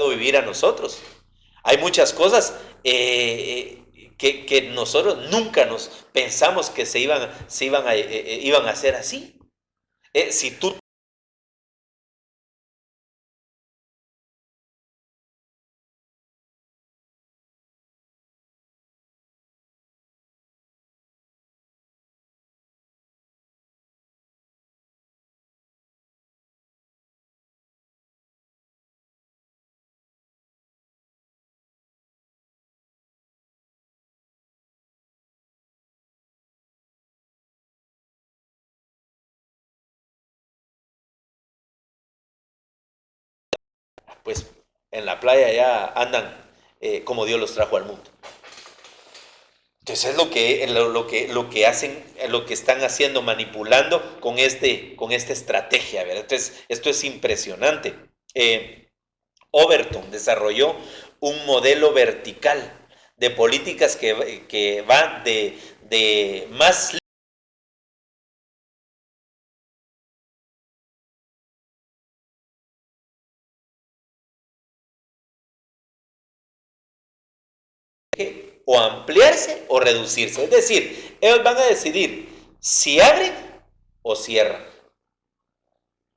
vivir a nosotros. Hay muchas cosas que nosotros nunca nos pensamos que iban a hacer así. Si tú pues en la playa ya andan como Dios los trajo al mundo. Entonces es lo que hacen, lo que están haciendo, manipulando con esta estrategia, ¿verdad? Entonces, esto es impresionante. Overton desarrolló un modelo vertical de políticas que va de más o ampliarse o reducirse. Es decir, ellos van a decidir si abren o cierran,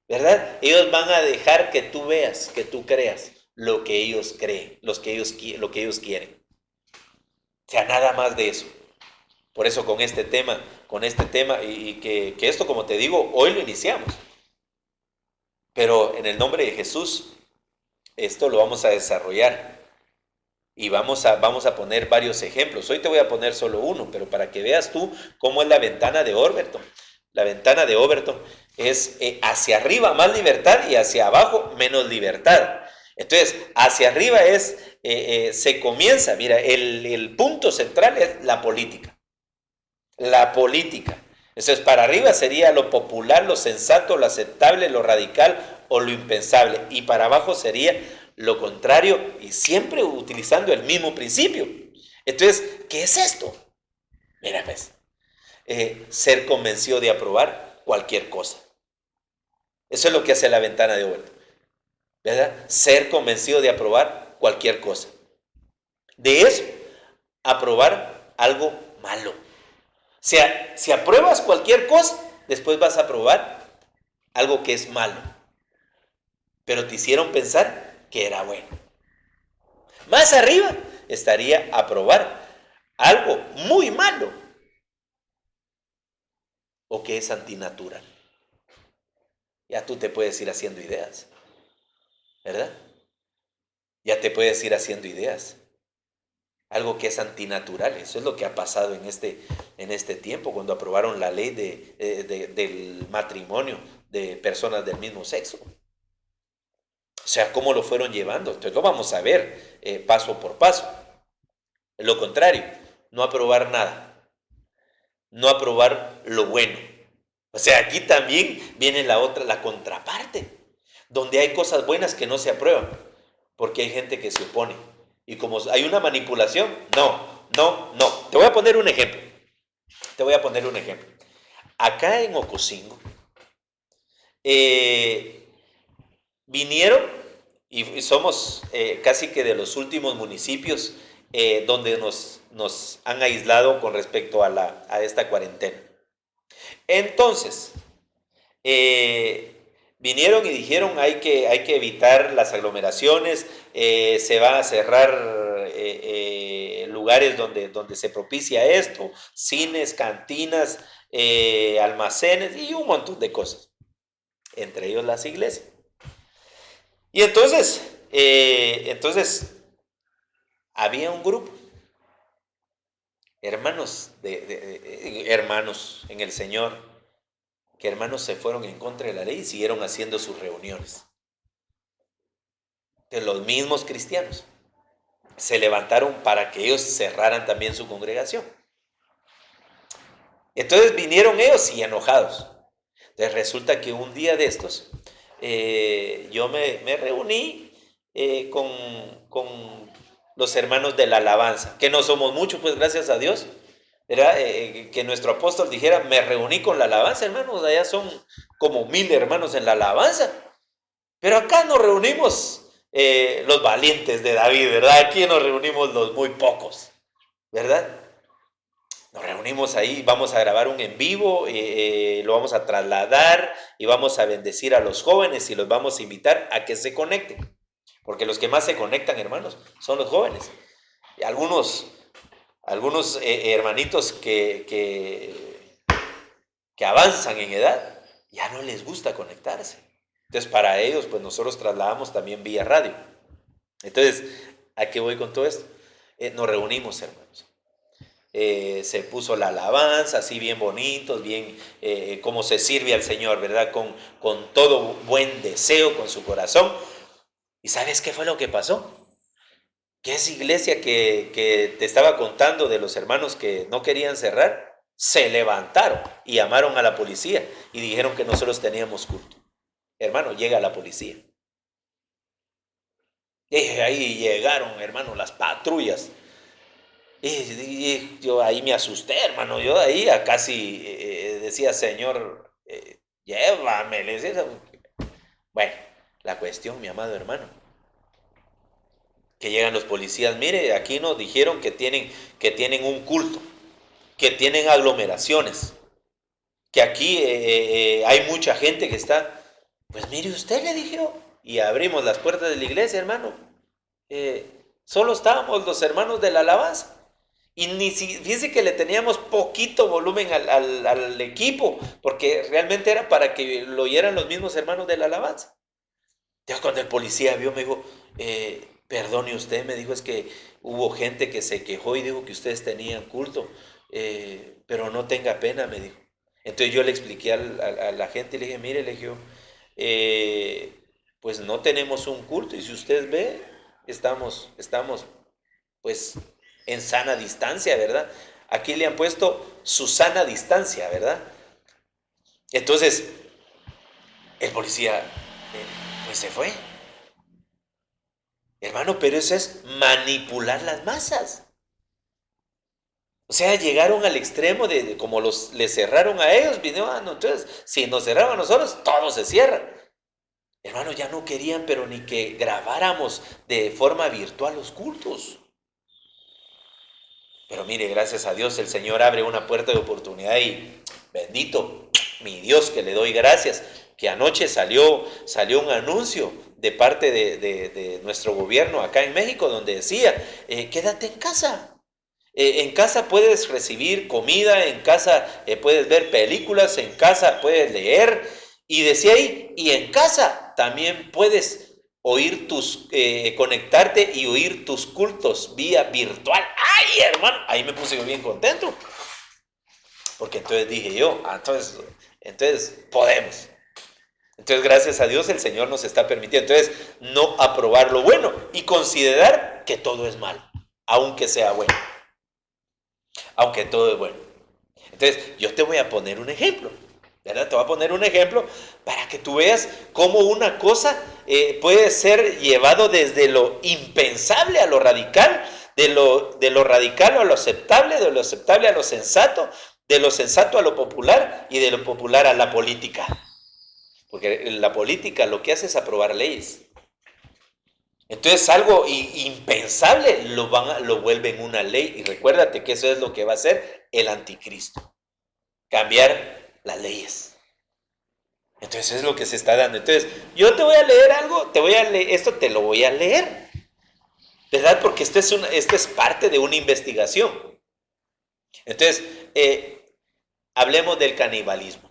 ¿verdad? Ellos van a dejar que tú veas, que tú creas lo que ellos creen, lo que ellos quieren. O sea, nada más de eso. Por eso con este tema y que esto, como te digo, hoy lo iniciamos. Pero en el nombre de Jesús, esto lo vamos a desarrollar. Y vamos a poner varios ejemplos. Hoy te voy a poner solo uno, pero para que veas tú cómo es la ventana de Overton. La ventana de Overton es hacia arriba más libertad y hacia abajo menos libertad. Entonces, hacia arriba se comienza, mira, el punto central es la política. La política. Entonces, para arriba sería lo popular, lo sensato, lo aceptable, lo radical o lo impensable. Y para abajo sería lo contrario y siempre utilizando el mismo principio. Entonces, ¿qué es esto? Mira, pues, ser convencido de aprobar cualquier cosa. Eso es lo que hace la ventana de Overton, ¿verdad? Ser convencido de aprobar cualquier cosa. De eso, aprobar algo malo. O sea, si apruebas cualquier cosa, después vas a aprobar algo que es malo. Pero te hicieron pensar que era bueno. Más arriba estaría aprobar algo muy malo o que es antinatural. Ya tú te puedes ir haciendo ideas, ¿verdad? Ya te puedes ir haciendo ideas. Algo que es antinatural. Eso es lo que ha pasado en este tiempo, cuando aprobaron la ley del matrimonio de personas del mismo sexo. O sea, cómo lo fueron llevando. Entonces lo vamos a ver paso por paso. Lo contrario, no aprobar nada. No aprobar lo bueno. O sea, aquí también viene la contraparte, donde hay cosas buenas que no se aprueban, porque hay gente que se opone. Y como hay una manipulación, no, no, no. Te voy a poner un ejemplo. Acá en Ocosingo, vinieron, y somos casi que de los últimos municipios donde nos han aislado con respecto a esta cuarentena. Entonces, vinieron y dijeron hay que evitar las aglomeraciones, se va a cerrar lugares donde se propicia esto, cines, cantinas, almacenes y un montón de cosas, entre ellos las iglesias. Y entonces había un grupo, hermanos, hermanos en el Señor, que hermanos se fueron en contra de la ley y siguieron haciendo sus reuniones. De los mismos cristianos se levantaron para que ellos cerraran también su congregación. Entonces vinieron ellos y enojados. Entonces resulta que un día de estos yo me reuní con los hermanos de la alabanza, que no somos muchos, pues gracias a Dios. Era que nuestro apóstol dijera, me reuní con la alabanza, hermanos, allá son como 1000 hermanos en la alabanza. Pero acá nos reunimos los valientes de David, ¿verdad? Aquí nos reunimos los muy pocos, ¿verdad? Nos reunimos ahí, vamos a grabar un en vivo, lo vamos a trasladar y vamos a bendecir a los jóvenes y los vamos a invitar a que se conecten. Porque los que más se conectan, hermanos, son los jóvenes. Y algunos hermanitos que avanzan en edad, ya no les gusta conectarse. Entonces, para ellos, pues nosotros trasladamos también vía radio. Entonces, ¿a qué voy con todo esto? Nos reunimos, hermanos. Se puso la alabanza, así bien bonitos, bien como se sirve al Señor, ¿verdad? Con todo buen deseo, con su corazón. ¿Y sabes qué fue lo que pasó? Que esa iglesia que te estaba contando de los hermanos que no querían cerrar, se levantaron y llamaron a la policía y dijeron que nosotros teníamos culto. Hermano, llega la policía. Y ahí llegaron, hermano, las patrullas. Y yo ahí me asusté, hermano. Yo ahí casi decía, Señor, llévame. Le decía. Bueno, la cuestión, mi amado hermano, que llegan los policías. Mire, aquí nos dijeron que tienen un culto, que tienen aglomeraciones, que aquí hay mucha gente que está. Pues mire usted, le dijeron. Y abrimos las puertas de la iglesia, hermano. Solo estábamos los hermanos de la alabanza. Y fíjense que le teníamos poquito volumen al equipo, porque realmente era para que lo oyeran los mismos hermanos de la alabanza. Entonces, cuando el policía vio, me dijo, perdone usted, me dijo, es que hubo gente que se quejó y dijo que ustedes tenían culto, pero no tenga pena, me dijo. Entonces yo le expliqué a la gente y le dije, mire, le dije, pues no tenemos un culto. Y si usted ve, estamos pues en sana distancia, ¿verdad? Aquí le han puesto su sana distancia, ¿verdad? Entonces, el policía, pues se fue. Hermano, pero eso es manipular las masas. O sea, llegaron al extremo de como les cerraron a ellos, vinieron, no, entonces, si nos cerraban a nosotros, todo se cierra. Hermano, ya no querían, pero ni que grabáramos de forma virtual los cultos. Pero mire, gracias a Dios, el Señor abre una puerta de oportunidad y bendito mi Dios, que le doy gracias, que anoche salió un anuncio de parte de nuestro gobierno acá en México, donde decía, quédate en casa. En casa puedes recibir comida, en casa puedes ver películas, en casa puedes leer, y decía ahí, y en casa también puedes conectarte y oír tus cultos vía virtual. ¡Ay, hermano! Ahí me puse yo bien contento, porque entonces dije yo, entonces podemos. Entonces, gracias a Dios, el Señor nos está permitiendo. Entonces, no aprobar lo bueno y considerar que todo es malo, aunque sea bueno. Aunque todo es bueno. Entonces, yo te voy a poner un ejemplo, ¿verdad? Te voy a poner un ejemplo para que tú veas cómo una cosa puede ser llevado desde lo impensable a lo radical, de lo radical a lo aceptable a lo sensato, de lo sensato a lo popular y de lo popular a la política. Porque la política lo que hace es aprobar leyes. Entonces algo impensable lo vuelven una ley. Y recuérdate que eso es lo que va a hacer el anticristo. Cambiar las leyes. Entonces es lo que se está dando. Entonces yo te voy a leer algo, esto te lo voy a leer. ¿Verdad? Porque esto es parte de una investigación. Entonces, hablemos del canibalismo.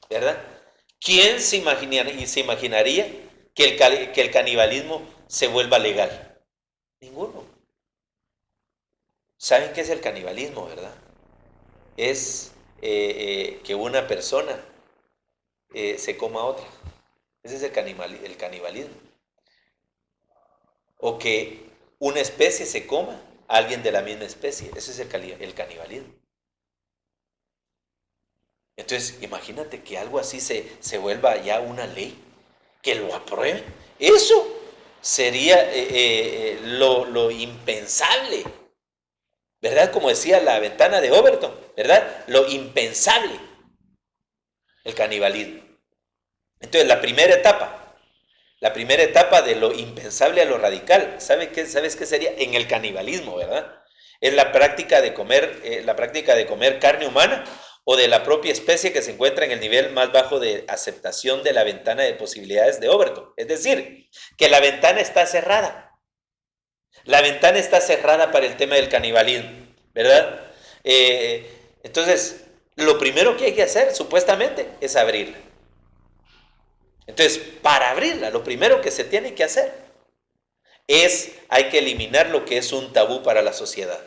¿Verdad? ¿Quién se imaginaría que el canibalismo se vuelva legal? Ninguno. ¿Saben qué es el canibalismo, verdad? Es que una persona se coma a otra. Ese es el canibalismo. O que una especie se coma a alguien de la misma especie. Ese es el canibalismo. Entonces, imagínate que algo así se vuelva ya una ley, que lo aprueben. Eso sería lo impensable, ¿verdad? Como decía la ventana de Overton, ¿verdad? Lo impensable, el canibalismo. Entonces, la primera etapa de lo impensable a lo radical, ¿sabes qué sería? En el canibalismo, ¿verdad? Es la práctica de comer carne humana o de la propia especie que se encuentra en el nivel más bajo de aceptación de la ventana de posibilidades de Overton. Es decir, que la ventana está cerrada. La ventana está cerrada para el tema del canibalismo, ¿verdad? Entonces, lo primero que hay que hacer, supuestamente, es abrirla. Entonces, para abrirla, lo primero que se tiene que hacer hay que eliminar lo que es un tabú para la sociedad,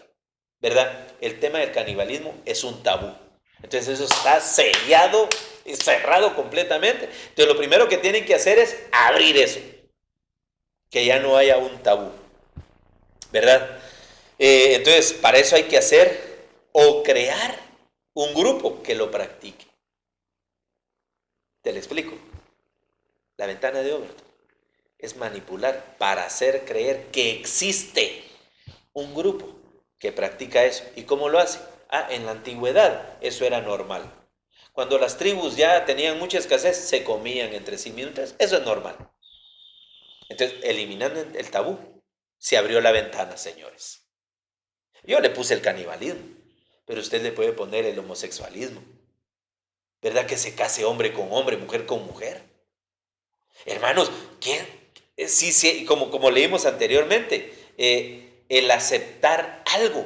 ¿verdad? El tema del canibalismo es un tabú. Entonces, eso está sellado y cerrado completamente. Entonces, lo primero que tienen que hacer es abrir eso, que ya no haya un tabú, ¿verdad? Entonces, para eso hay que hacer o crear un grupo que lo practique. Te lo explico. La ventana de Overton es manipular para hacer creer que existe un grupo que practica eso. ¿Y cómo lo hace? En la antigüedad eso era normal. Cuando las tribus ya tenían mucha escasez, se comían entre sí mismos. Eso es normal. Entonces, eliminando el tabú, se abrió la ventana, señores. Yo le puse el canibalismo, pero usted le puede poner el homosexualismo. ¿Verdad? Que se case hombre con hombre, mujer con mujer. Hermanos, ¿quién? Sí, como leímos anteriormente, el aceptar algo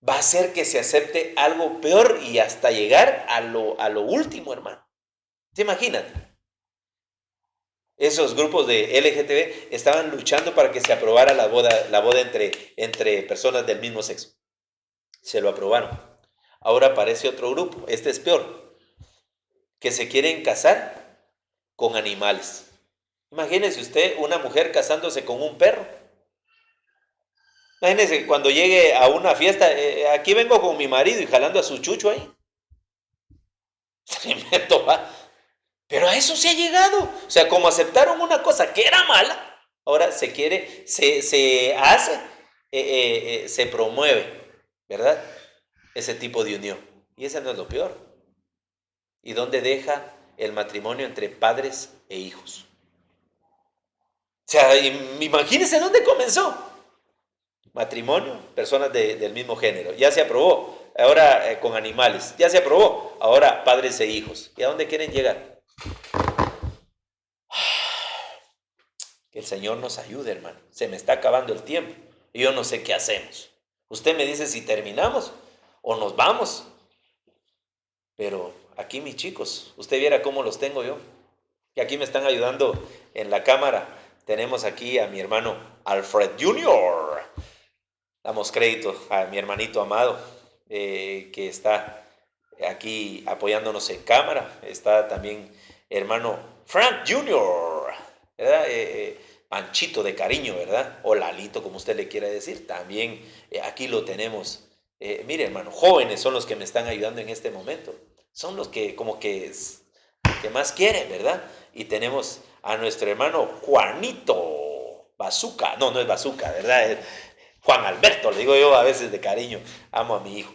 va a hacer que se acepte algo peor y hasta llegar a lo último, hermano. ¿Te imaginas? Esos grupos de LGTB estaban luchando para que se aprobara la boda entre personas del mismo sexo. Se lo aprobaron. Ahora aparece otro grupo, este es peor, que se quieren casar con animales. Imagínese usted una mujer casándose con un perro. Imagínese cuando llegue a una fiesta, aquí vengo con mi marido y jalando a su chucho ahí. Tremendo, ¿va? Pero a eso se ha llegado. O sea, como aceptaron una cosa que era mala, ahora se quiere, se hace, se promueve, ¿verdad? Ese tipo de unión. Y ese no es lo peor. ¿Y dónde deja el matrimonio entre padres e hijos? O sea, imagínense dónde comenzó. Matrimonio, personas del mismo género. Ya se aprobó. Ahora con animales. Ya se aprobó. Ahora padres e hijos. ¿Y a dónde quieren llegar? Que el Señor nos ayude, hermano. Se me está acabando el tiempo. Y yo no sé qué hacemos. Usted me dice si terminamos o nos vamos. Pero aquí, mis chicos, usted viera cómo los tengo yo. Y aquí me están ayudando en la cámara. Tenemos aquí a mi hermano Alfred Jr. Damos crédito a mi hermanito amado, que está aquí apoyándonos en cámara. Está también hermano Frank Jr., ¿verdad? Panchito de cariño, ¿verdad? O Lalito, como usted le quiera decir. También aquí lo tenemos. Mire, hermano, jóvenes son los que me están ayudando en este momento. Son los que como que más quieren, ¿verdad? Y tenemos a nuestro hermano Juanito Bazooka. No, no es Bazooka, ¿verdad? Juan Alberto, le digo yo a veces de cariño. Amo a mi hijo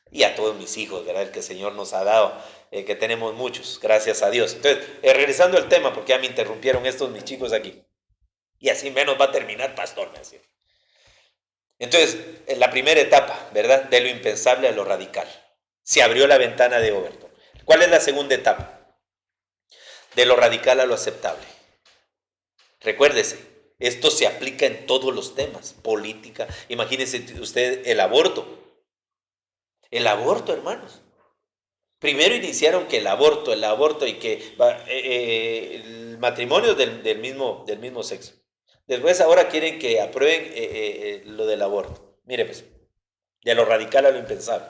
y a todos mis hijos, ¿verdad? El que el Señor nos ha dado, que tenemos muchos, gracias a Dios. Entonces, regresando al tema, porque ya me interrumpieron estos mis chicos aquí. Y así menos va a terminar, pastor, me decía. Entonces, en la primera etapa, ¿verdad? De lo impensable a lo radical. Se abrió la ventana de Overton. ¿Cuál es la segunda etapa? De lo radical a lo aceptable. Recuérdese, esto se aplica en todos los temas. Política, imagínese usted el aborto. El aborto, hermanos. Primero iniciaron que el aborto y que el matrimonio del mismo sexo. Después ahora quieren que aprueben lo del aborto. Mire pues, de lo radical a lo impensable.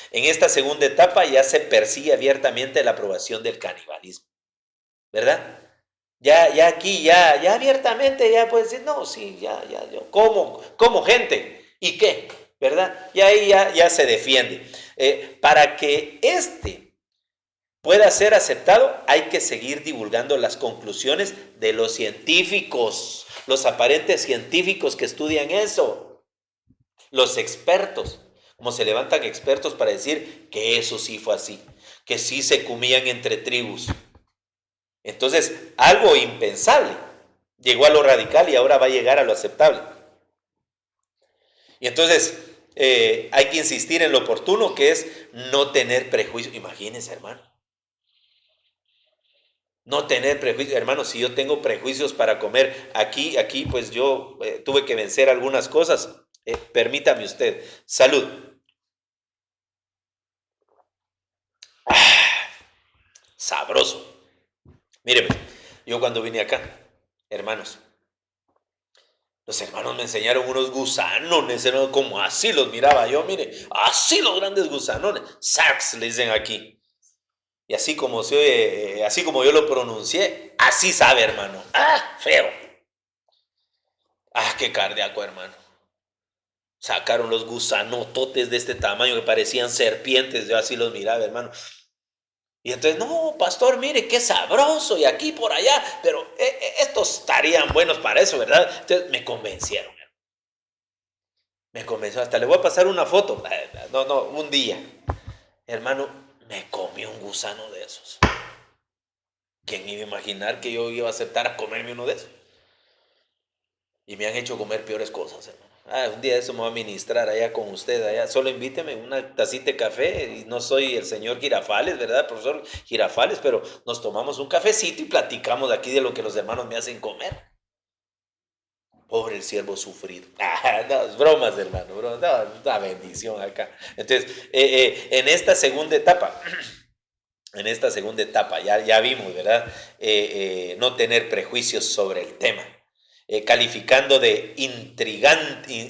En esta segunda etapa ya se persigue abiertamente la aprobación del canibalismo, ¿verdad? Ya aquí, ya abiertamente, ya puede decir, no, sí, yo como gente, ¿y qué? ¿Verdad? Y ahí ya se defiende. Para que pueda ser aceptado, hay que seguir divulgando las conclusiones de los científicos, los aparentes científicos que estudian eso, los expertos, como se levantan expertos para decir que eso sí fue así, que sí se comían entre tribus. Entonces, algo impensable llegó a lo radical y ahora va a llegar a lo aceptable. Y entonces, hay que insistir en lo oportuno, que es no tener prejuicios. Imagínense, hermano. No tener prejuicios. Hermano, si yo tengo prejuicios para comer, aquí pues yo tuve que vencer algunas cosas. Permítame usted. Salud. Sabroso. Míreme, yo cuando vine acá, hermanos, los hermanos me enseñaron unos gusanones, como así los miraba yo, mire, así los grandes gusanones, sharks le dicen aquí. Y así como así como yo lo pronuncié, así sabe, hermano. ¡Ah, feo! ¡Ah, qué cardíaco, hermano! Sacaron los gusanototes de este tamaño que parecían serpientes, yo así los miraba, hermano. Y entonces, no, pastor, mire, qué sabroso, y aquí por allá, pero estos estarían buenos para eso, ¿verdad? Entonces me convencieron. Me convenció, hasta le voy a pasar una foto. No, un día. Hermano, me comí un gusano de esos. ¿Quién iba a imaginar que yo iba a aceptar a comerme uno de esos? Y me han hecho comer peores cosas, hermano. Un día de eso me voy a ministrar allá con usted, allá. Solo invíteme una tacita de café. Y no soy el señor Girafales, ¿verdad, profesor Girafales? Pero nos tomamos un cafecito y platicamos aquí de lo que los hermanos me hacen comer. Pobre el siervo sufrido. No, es bromas, hermano. No, una bendición acá. Entonces, en esta segunda etapa, ya vimos, ¿verdad? No tener prejuicios sobre el tema. Calificando de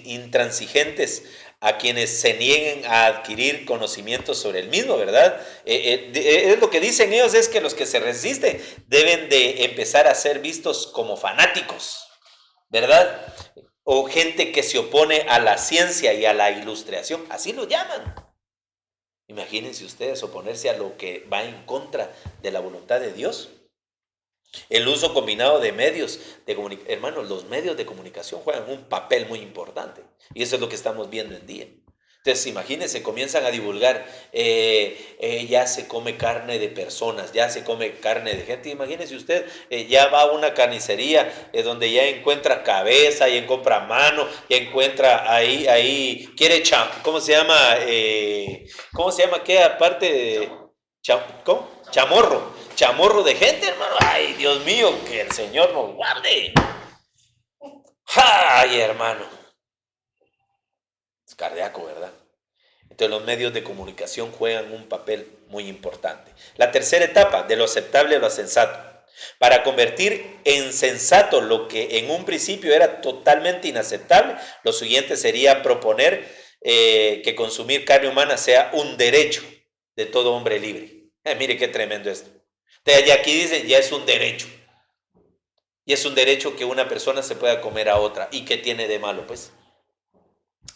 intransigentes a quienes se nieguen a adquirir conocimiento sobre el mismo, ¿verdad? Es lo que dicen ellos, es que los que se resisten deben de empezar a ser vistos como fanáticos, ¿verdad? O gente que se opone a la ciencia y a la ilustración, así lo llaman. Imagínense ustedes oponerse a lo que va en contra de la voluntad de Dios. El uso combinado de medios de comunicación. Hermanos, los medios de comunicación juegan un papel muy importante. Y eso es lo que estamos viendo en día. Entonces, imagínense, comienzan a divulgar, ya se come carne de personas, ya se come carne de gente. Imagínense usted, ya va a una carnicería donde ya encuentra cabeza, ya encuentra mano, ya encuentra ahí, quiere ¿cómo se llama? ¿Cómo se llama? ¿Qué aparte de ¿cómo? Chamorro de gente, hermano. Ay, Dios mío, que el Señor nos guarde. Ay, hermano. Es cardíaco, ¿verdad? Entonces los medios de comunicación juegan un papel muy importante. La tercera etapa, de lo aceptable a lo sensato. Para convertir en sensato lo que en un principio era totalmente inaceptable, lo siguiente sería proponer que consumir carne humana sea un derecho de todo hombre libre. Mire qué tremendo esto. Entonces, aquí dice, ya es un derecho. Y es un derecho que una persona se pueda comer a otra. ¿Y qué tiene de malo, pues?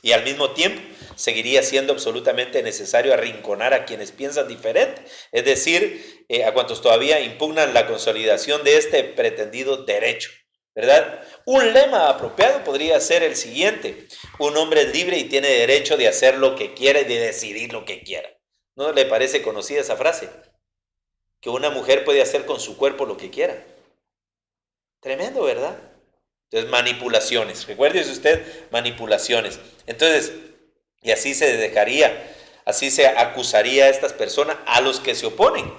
Y al mismo tiempo seguiría siendo absolutamente necesario arrinconar a quienes piensan diferente, es decir, a cuantos todavía impugnan la consolidación de este pretendido derecho, ¿verdad? Un lema apropiado podría ser el siguiente: un hombre es libre y tiene derecho de hacer lo que quiera y de decidir lo que quiera. ¿No le parece conocida esa frase? Que una mujer puede hacer con su cuerpo lo que quiera. Tremendo, ¿verdad? Entonces, manipulaciones. Recuérdese usted, manipulaciones. Entonces, y así se dejaría, así se acusaría a estas personas, a los que se oponen,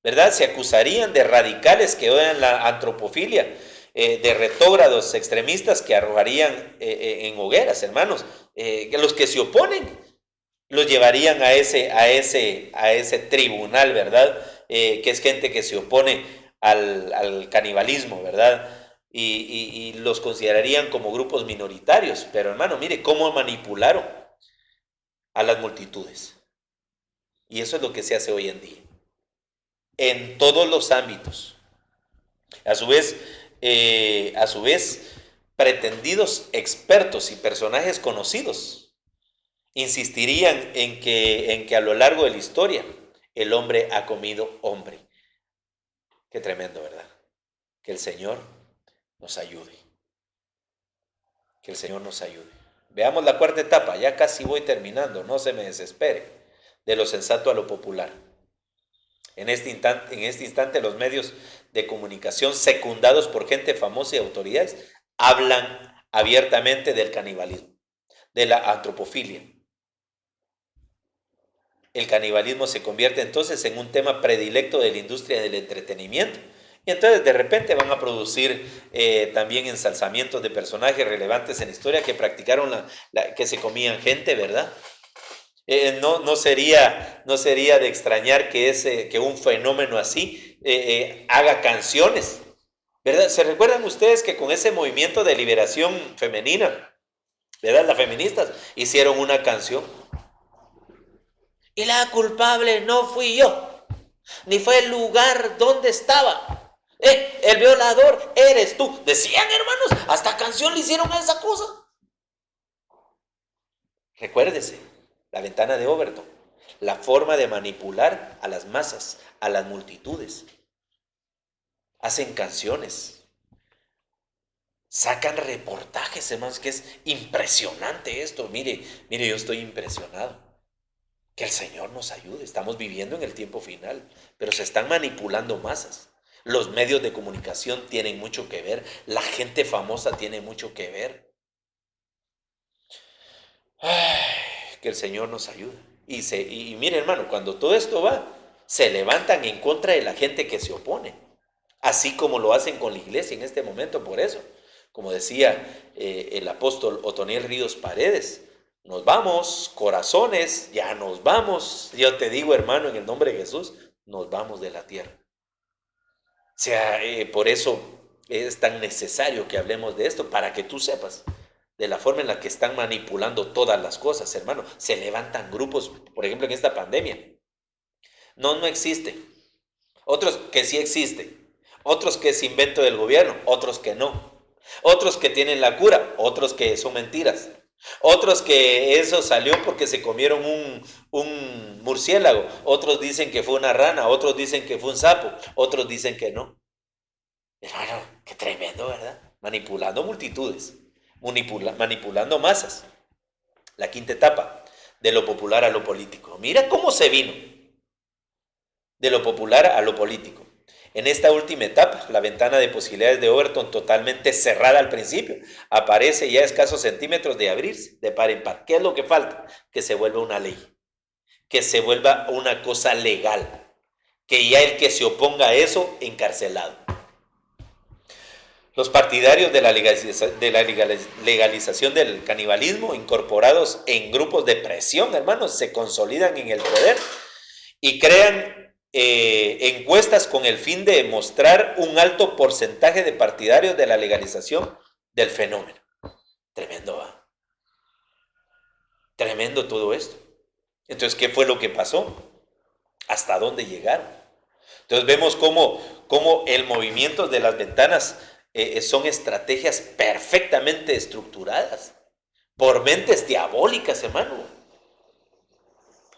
¿verdad? Se acusarían de radicales que odian la antropofilia, de retógrados extremistas que arrojarían en hogueras, hermanos. Los que se oponen los llevarían a ese tribunal, ¿verdad? Que es gente que se opone al canibalismo, ¿verdad? Y los considerarían como grupos minoritarios. Pero hermano, mire cómo manipularon a las multitudes. Y eso es lo que se hace hoy en día, en todos los ámbitos. A su vez, pretendidos expertos y personajes conocidos insistirían en que a lo largo de la historia el hombre ha comido hombre. Qué tremendo, ¿verdad? Que el Señor nos ayude. Que el Señor nos ayude. Veamos la cuarta etapa, ya casi voy terminando, no se me desespere. De lo sensato a lo popular. En este instante los medios de comunicación secundados por gente famosa y autoridades hablan abiertamente del canibalismo, de la antropofilia. El canibalismo se convierte entonces en un tema predilecto de la industria del entretenimiento. Y entonces de repente van a producir también ensalzamientos de personajes relevantes en la historia que practicaron que se comían gente, ¿verdad? No sería de extrañar que un fenómeno así haga canciones, ¿verdad? ¿Se recuerdan ustedes que con ese movimiento de liberación femenina, ¿verdad? Las feministas hicieron una canción. Y la culpable no fui yo, ni fue el lugar donde estaba. El violador eres tú. Decían, hermanos, hasta canción le hicieron a esa cosa. Recuérdese, la ventana de Overton, la forma de manipular a las masas, a las multitudes. Hacen canciones, sacan reportajes, hermanos, que es impresionante esto. Mire, yo estoy impresionado. Que el Señor nos ayude. Estamos viviendo en el tiempo final, pero se están manipulando masas. Los medios de comunicación tienen mucho que ver. La gente famosa tiene mucho que ver. Ay, que el Señor nos ayude. Y mire, hermano, cuando todo esto va, se levantan en contra de la gente que se opone. Así como lo hacen con la iglesia en este momento. Por eso, como decía el apóstol Otoniel Ríos Paredes, nos vamos, corazones, ya nos vamos. Yo te digo, hermano, en el nombre de Jesús, nos vamos de la tierra. O sea, por eso es tan necesario que hablemos de esto, para que tú sepas de la forma en la que están manipulando todas las cosas, hermano. Se levantan grupos, por ejemplo, en esta pandemia. No, no existe. Otros que sí existe. Otros que es invento del gobierno, otros que no. Otros que tienen la cura, otros que son mentiras. Otros que eso salió porque se comieron un murciélago. Otros dicen que fue una rana, otros dicen que fue un sapo, otros dicen que no. Hermano, qué tremendo, ¿verdad? Manipulando multitudes, manipulando masas. La quinta etapa, de lo popular a lo político. Mira cómo se vino de lo popular a lo político. En esta última etapa, la ventana de posibilidades de Overton, totalmente cerrada al principio, aparece ya a escasos centímetros de abrirse, de par en par. ¿Qué es lo que falta? Que se vuelva una ley, que se vuelva una cosa legal, que ya el que se oponga a eso, encarcelado. Los partidarios de la legalización del canibalismo, incorporados en grupos de presión, hermanos, se consolidan en el poder y crean encuestas con el fin de mostrar un alto porcentaje de partidarios de la legalización del fenómeno. Tremendo, ¿va? Tremendo todo esto. Entonces, ¿qué fue lo que pasó? ¿Hasta dónde llegaron? Entonces vemos cómo el movimiento de las ventanas son estrategias perfectamente estructuradas por mentes diabólicas, hermano,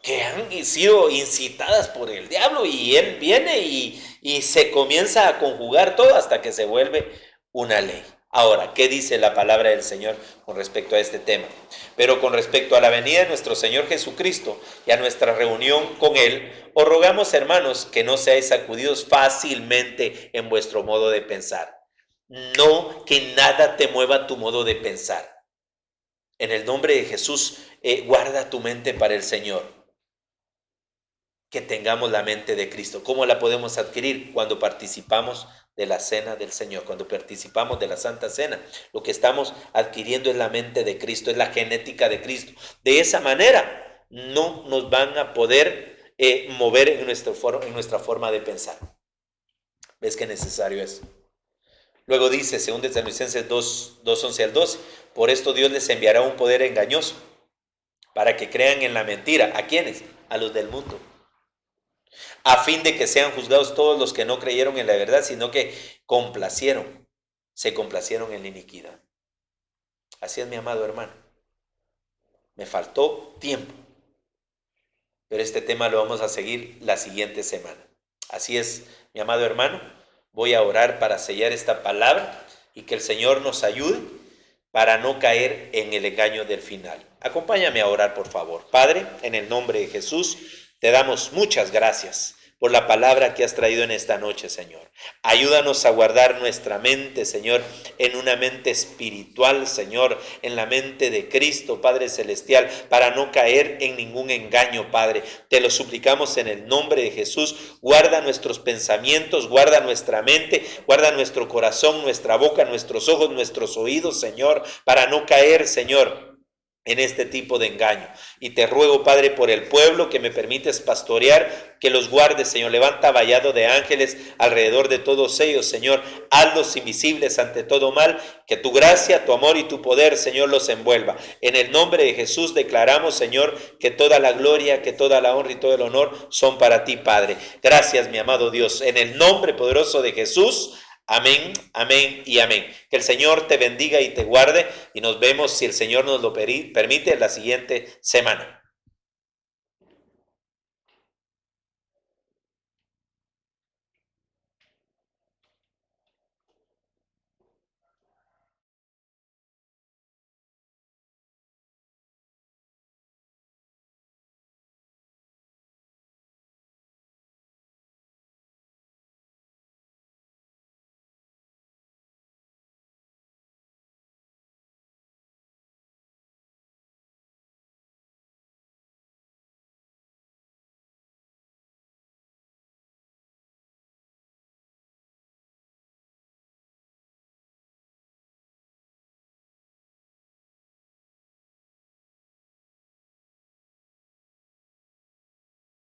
que han sido incitadas por el diablo, y él viene y se comienza a conjugar todo hasta que se vuelve una ley. Ahora, ¿qué dice la palabra del Señor con respecto a este tema? Pero con respecto a la venida de nuestro Señor Jesucristo y a nuestra reunión con Él, os rogamos, hermanos, que no seáis sacudidos fácilmente en vuestro modo de pensar. No que nada te mueva tu modo de pensar. En el nombre de Jesús, guarda tu mente para el Señor. Que tengamos la mente de Cristo. ¿Cómo la podemos adquirir? Cuando participamos de la cena del Señor, cuando participamos de la Santa Cena. Lo que estamos adquiriendo es la mente de Cristo, es la genética de Cristo. De esa manera no nos van a poder mover en nuestra forma de pensar. ¿Ves qué necesario es? Luego dice, según Tesalonicenses 2, 11 al 12, por esto Dios les enviará un poder engañoso para que crean en la mentira. ¿A quiénes? A los del mundo. A fin de que sean juzgados todos los que no creyeron en la verdad, sino que se complacieron en la iniquidad. Así es, mi amado hermano. Me faltó tiempo, pero este tema lo vamos a seguir la siguiente semana. Así es, mi amado hermano, voy a orar para sellar esta palabra y que el Señor nos ayude para no caer en el engaño del final. Acompáñame a orar, por favor. Padre, en el nombre de Jesús, te damos muchas gracias por la palabra que has traído en esta noche, Señor. Ayúdanos a guardar nuestra mente, Señor, en una mente espiritual, Señor, en la mente de Cristo, Padre Celestial, para no caer en ningún engaño, Padre. Te lo suplicamos en el nombre de Jesús. Guarda nuestros pensamientos, guarda nuestra mente, guarda nuestro corazón, nuestra boca, nuestros ojos, nuestros oídos, Señor, para no caer, Señor, en este tipo de engaño. Y te ruego, Padre, por el pueblo que me permites pastorear, que los guardes, Señor. Levanta vallado de ángeles alrededor de todos ellos, Señor. Hazlos invisibles ante todo mal, que tu gracia, tu amor y tu poder, Señor, los envuelva. En el nombre de Jesús declaramos, Señor, que toda la gloria, que toda la honra y todo el honor son para ti, Padre. Gracias, mi amado Dios. En el nombre poderoso de Jesús. Amén, amén y amén. Que el Señor te bendiga y te guarde, y nos vemos, si el Señor nos lo permite, la siguiente semana.